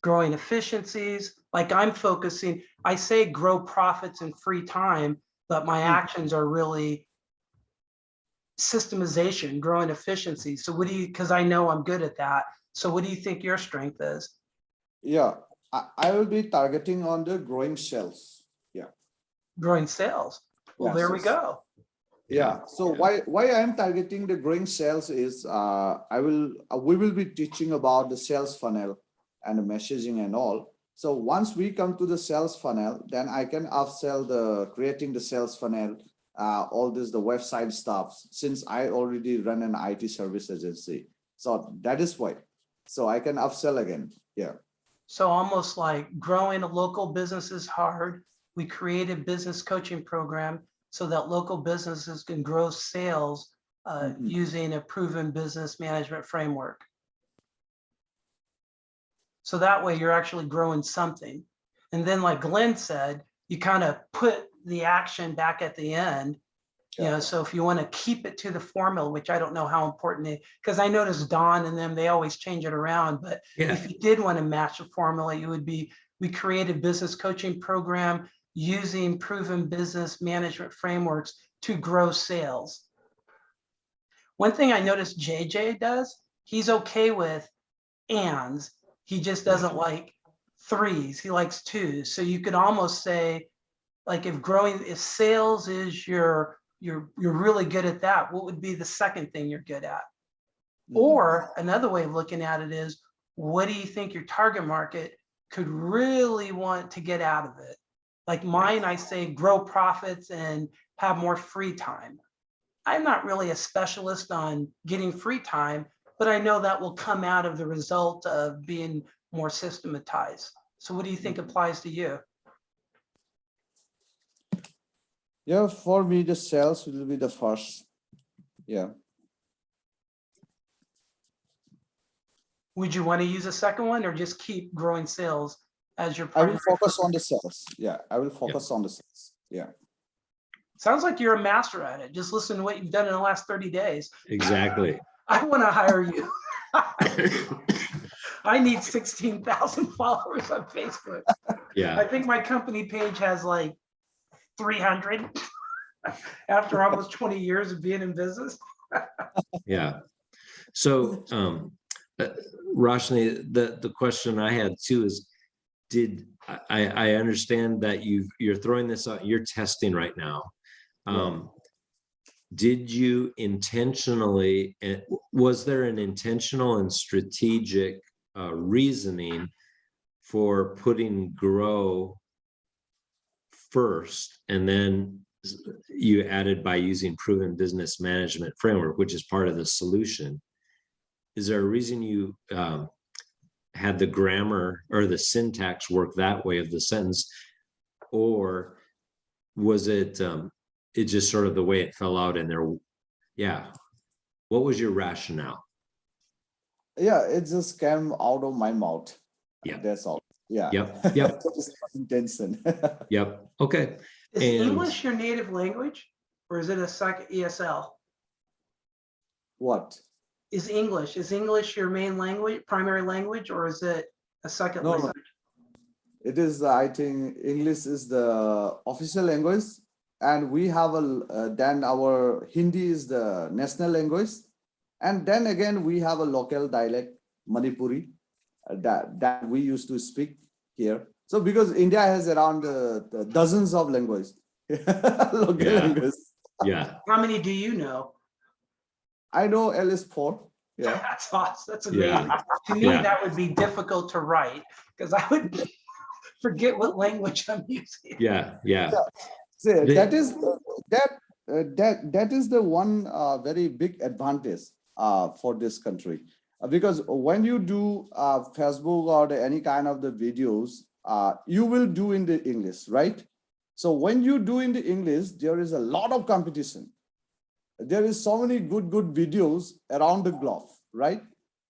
Speaker 4: growing efficiencies. Like I'm focusing, I say grow profits and free time, but my actions are really systemization, growing efficiency. So what do you, because I know I'm good at that. So what do you think your strength is?
Speaker 3: Yeah, I will be targeting on the growing sales. Yeah.
Speaker 4: Growing sales. Well,
Speaker 3: Yes,
Speaker 4: there we
Speaker 3: yes.
Speaker 4: go.
Speaker 3: Yeah. So why I am targeting the growing sales is we will be teaching about the sales funnel and the messaging and all. So once we come to the sales funnel, then I can upsell the creating the sales funnel, all this the website stuff, since I already run an IT service agency. So that is why. So I can upsell again. Yeah.
Speaker 4: So almost like growing a local business is hard. We create a business coaching program so that local businesses can grow sales using a proven business management framework. So that way you're actually growing something. And then like Glenn said, you kind of put the action back at the end. You know, so if you want to keep it to the formula, which I don't know how important it is, because I noticed Don and them, they always change it around. But if you did want to match the formula, it would be, we created business coaching program using proven business management frameworks to grow sales. One thing I noticed JJ does, he's okay with ands. He just doesn't like threes. He likes twos. So you could almost say, like if sales is you're really good at that, what would be the second thing you're good at? Or another way of looking at it is, what do you think your target market could really want to get out of it? Like mine, I say grow profits and have more free time. I'm not really a specialist on getting free time, but I know that will come out of the result of being more systematized. So what do you think applies to you?
Speaker 3: Yeah, for me, the sales will be the first. Yeah.
Speaker 4: Would you want to use a second one or just keep growing sales as your
Speaker 3: I
Speaker 4: primary?
Speaker 3: will focus on the sales. Yeah, I will focus on the sales. Yeah.
Speaker 4: Sounds like you're a master at it. Just listen to what you've done in the last 30 days.
Speaker 1: Exactly.
Speaker 4: I want to hire you. I need 16,000 followers on Facebook.
Speaker 1: Yeah.
Speaker 4: I think my company page has like 300 after almost 20 years of being in business.
Speaker 1: Yeah. So, Roshni, the question I had too is, I understand that you're throwing this out, you're testing right now. Did you intentionally, was there an intentional and strategic reasoning for putting grow first, and then you added by using proven business management framework, which is part of the solution? Is there a reason you had the grammar or the syntax work that way of the sentence, or was it it just sort of the way it fell out in there? Yeah. What was your rationale?
Speaker 3: Yeah, it just came out of my mouth.
Speaker 1: Yeah.
Speaker 3: That's all. Yeah.
Speaker 1: Yep.
Speaker 3: That is my intention.
Speaker 1: Yep. Okay.
Speaker 4: Is English your native language or is it a second ESL?
Speaker 3: What?
Speaker 4: Is English your main language, primary language, or is it a second language?
Speaker 3: No. It is, I think English is the official language, and we have then our Hindi is the national language, and then again we have a local dialect, Manipuri, that we used to speak here. So because India has around dozens of languages, local languages.
Speaker 1: Yeah.
Speaker 4: How many do you know?
Speaker 3: I know L is 4. Yeah.
Speaker 4: That's awesome. That's
Speaker 1: Yeah.
Speaker 4: amazing. To me,
Speaker 1: Yeah.
Speaker 4: that would be difficult to write because I would forget what language I'm using.
Speaker 1: Yeah. Yeah.
Speaker 3: So
Speaker 1: The-
Speaker 3: that is that is the one very big advantage for this country. Because when you do Facebook or any kind of the videos, you will do in the English, right? So when you do in the English, there is a lot of competition. There is so many good videos around the globe, right?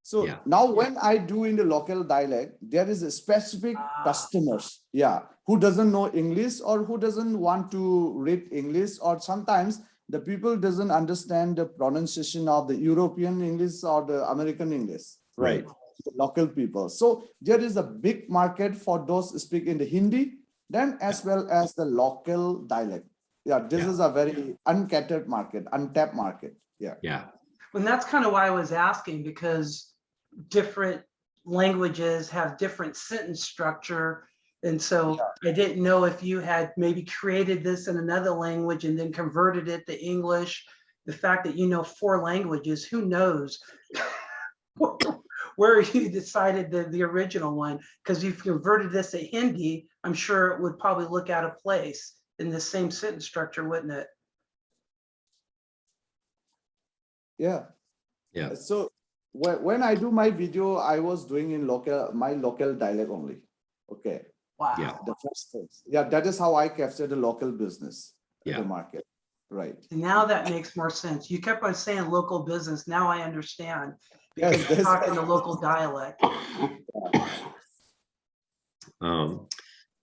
Speaker 3: So
Speaker 1: Yeah.
Speaker 3: now when I do in the local dialect, there is a specific customers, yeah, who doesn't know English or who doesn't want to read English, or sometimes the people doesn't understand the pronunciation of the European English or the American English, right? The local people. So there is a big market for those who speak in the Hindi, then as well as the local dialect. Yeah, this
Speaker 1: Yeah.
Speaker 3: is a very uncatered market, untapped market. Yeah.
Speaker 1: Yeah.
Speaker 4: And that's kind of why I was asking, because different languages have different sentence structure. And so I didn't know if you had maybe created this in another language and then converted it to English. The fact that you know 4 languages, who knows where you decided the original one? Because you've converted this to Hindi, I'm sure it would probably look out of place in the same sentence structure, wouldn't it?
Speaker 3: Yeah.
Speaker 1: Yeah.
Speaker 3: So when I do my video, I was doing in my local dialect only. Okay.
Speaker 4: Wow.
Speaker 1: Yeah.
Speaker 3: The first things. Yeah, that is how I capture the local business,
Speaker 1: Yeah.
Speaker 3: the market. Right.
Speaker 4: Now that makes more sense. You kept on saying local business. Now I understand, because
Speaker 3: Yes,
Speaker 4: you're
Speaker 3: this-
Speaker 4: talking the local dialect.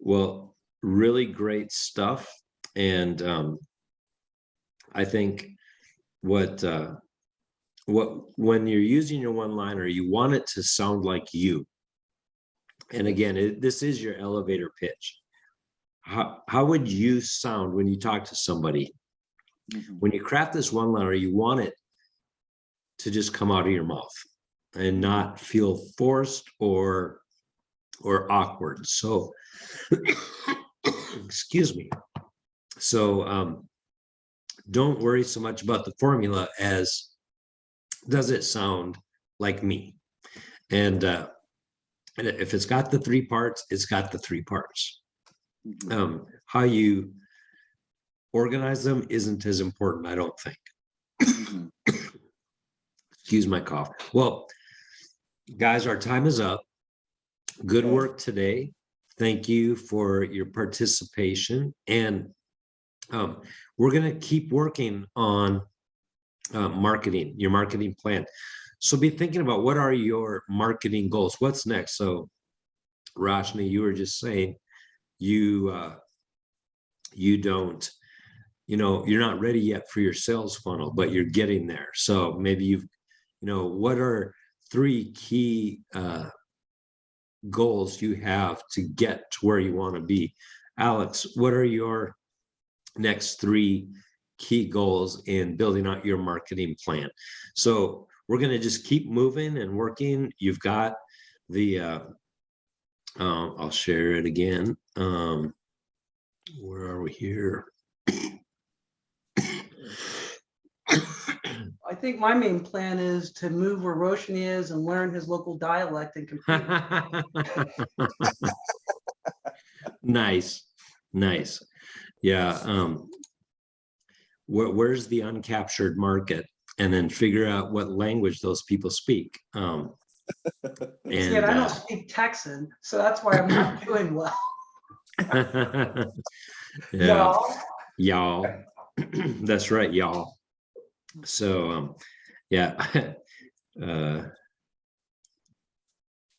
Speaker 1: Well, really great stuff. And I think what when you're using your one-liner, you want it to sound like you. And again, this is your elevator pitch. How would you sound when you talk to somebody?
Speaker 3: Mhm.
Speaker 1: When you craft this one-liner, you want it to just come out of your mouth and not feel forced or awkward. So, excuse me. So don't worry so much about the formula as does it sound like me? And if it's got the 3 parts, it's got the 3 parts.
Speaker 3: Mhm.
Speaker 1: How you organize them isn't as important, I don't think.
Speaker 3: Mhm.
Speaker 1: Excuse my cough. Well, guys, our time is up. Good
Speaker 3: Okay.
Speaker 1: work today. Thank you for your participation. And we're going to keep working on marketing, your marketing plan. So be thinking about, what are your marketing goals? What's next? So Rashni, you were just saying you don't, you're not ready yet for your sales funnel, but you're getting there. So maybe what are 3 key goals you have to get to where you want to be? Alex, what are your next 3 key goals in building out your marketing plan? So we're going to just keep moving and working. You've got the I'll share it again. Where are we here?
Speaker 4: I think my main plan is to move where Roshan is and learn his local dialect and compete.
Speaker 1: Nice. Yeah. Where's the uncaptured market, and then figure out what language those people speak.
Speaker 4: And
Speaker 1: And
Speaker 4: I don't speak Texan, so that's why I'm not doing well.
Speaker 1: yeah,
Speaker 4: Y'all.
Speaker 1: y'all. That's right, y'all. So yeah.
Speaker 4: You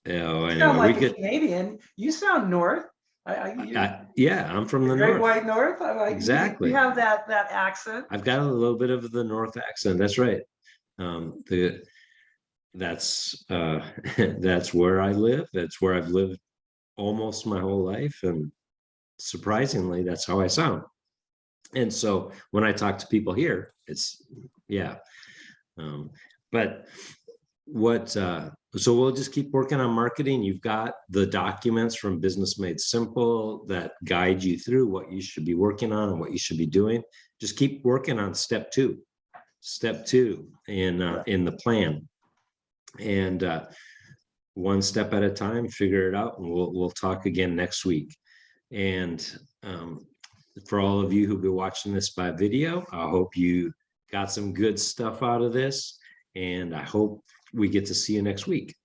Speaker 1: Anyway,
Speaker 4: sound
Speaker 1: we
Speaker 4: like a
Speaker 1: could.
Speaker 4: Canadian. You sound North.
Speaker 1: Yeah, I'm from the
Speaker 4: Great
Speaker 1: north.
Speaker 4: White North. I like
Speaker 1: Exactly.
Speaker 4: You have that accent.
Speaker 1: I've got a little bit of the north accent. That's right. That's that's where I live. That's where I've lived almost my whole life, and surprisingly, that's how I sound. And so when I talk to people here, it's yeah. But what so we'll just keep working on marketing. You've got the documents from Business Made Simple that guide you through what you should be working on and what you should be doing. Just keep working on step 2. step 2 in the plan. And one step at a time, figure it out, and we'll talk again next week. And for all of you who've been watching this by video, I hope you got some good stuff out of this, and I hope we get to see you next week.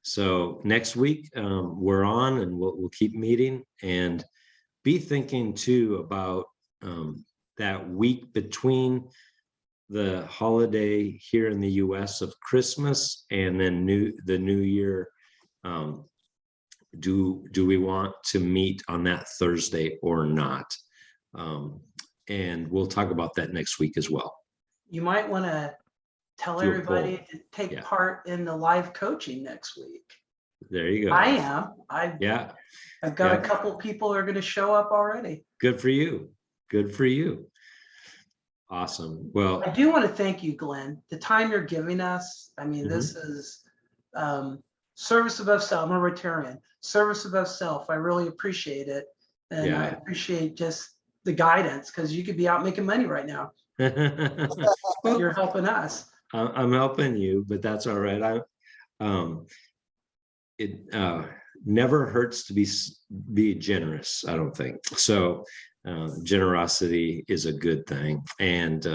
Speaker 1: So next week we're on, and we'll keep meeting, and be thinking too about that week between the holiday here in the US of Christmas and then the New Year. Do we want to meet on that Thursday or not? And we'll talk about that next week as well.
Speaker 4: You might want to tell
Speaker 1: Do a
Speaker 4: everybody
Speaker 1: poll.
Speaker 4: to take
Speaker 1: Yeah.
Speaker 4: part in the live coaching next week.
Speaker 1: There you go.
Speaker 4: I am.
Speaker 1: Yeah,
Speaker 4: I've got
Speaker 1: Yeah.
Speaker 4: a couple people who are going to show up already.
Speaker 1: good for you. Good for you. Awesome. Well,
Speaker 4: I do want to thank you, Glenn. The time you're giving us. I mean,
Speaker 1: Mhm.
Speaker 4: this is service above self. I'm a Rotarian. Service above self. I really appreciate it. And I
Speaker 1: Yeah.
Speaker 4: appreciate just the guidance, because you could be out making money right now. But you're helping us.
Speaker 1: I'm helping you, but that's all right. It never hurts to be generous, I don't think. So generosity is a good thing, and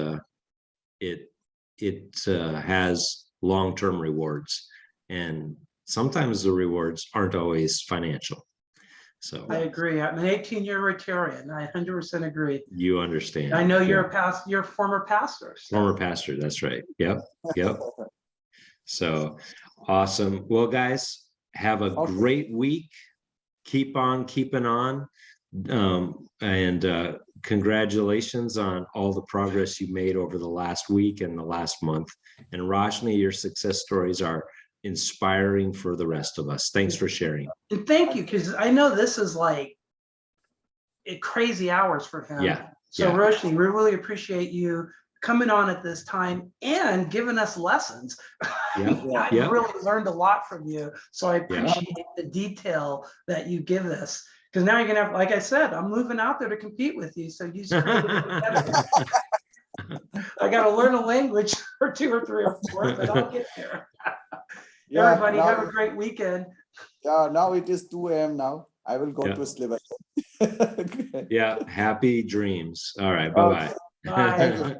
Speaker 1: it has long-term rewards, and sometimes the rewards aren't always financial. So
Speaker 4: I agree. I'm an 18-year Rotarian. I 100% agree.
Speaker 1: you understand.
Speaker 4: I know you're
Speaker 1: Yeah.
Speaker 4: you're a former pastor. So.
Speaker 1: Former pastor, that's right. Yep. So awesome. Well, guys, have a great week. Keep on keeping on. And congratulations on all the progress you made over the last week and the last month. And Roshni, your success stories are inspiring for the rest of us. Thanks for sharing.
Speaker 4: And thank you, because I know this is like crazy hours for him.
Speaker 1: Yeah.
Speaker 4: So
Speaker 1: yeah.
Speaker 4: Roshni, we really appreciate you coming on at this time and giving us lessons.
Speaker 1: Yeah.
Speaker 4: I
Speaker 1: Yeah.
Speaker 4: really learned a lot from you. So I appreciate the detail that you give us. Because now you're gonna have, like I said, I'm moving out there to compete with you. So you I gotta learn a language or 2 or 3 or 4, but I'll get there. Everybody
Speaker 3: now,
Speaker 4: have a great weekend.
Speaker 3: now it is 2 a.m. now. I will go
Speaker 1: Yeah.
Speaker 3: to sleep again.
Speaker 1: Yeah. Happy dreams. All right. Bye-bye.
Speaker 4: Bye.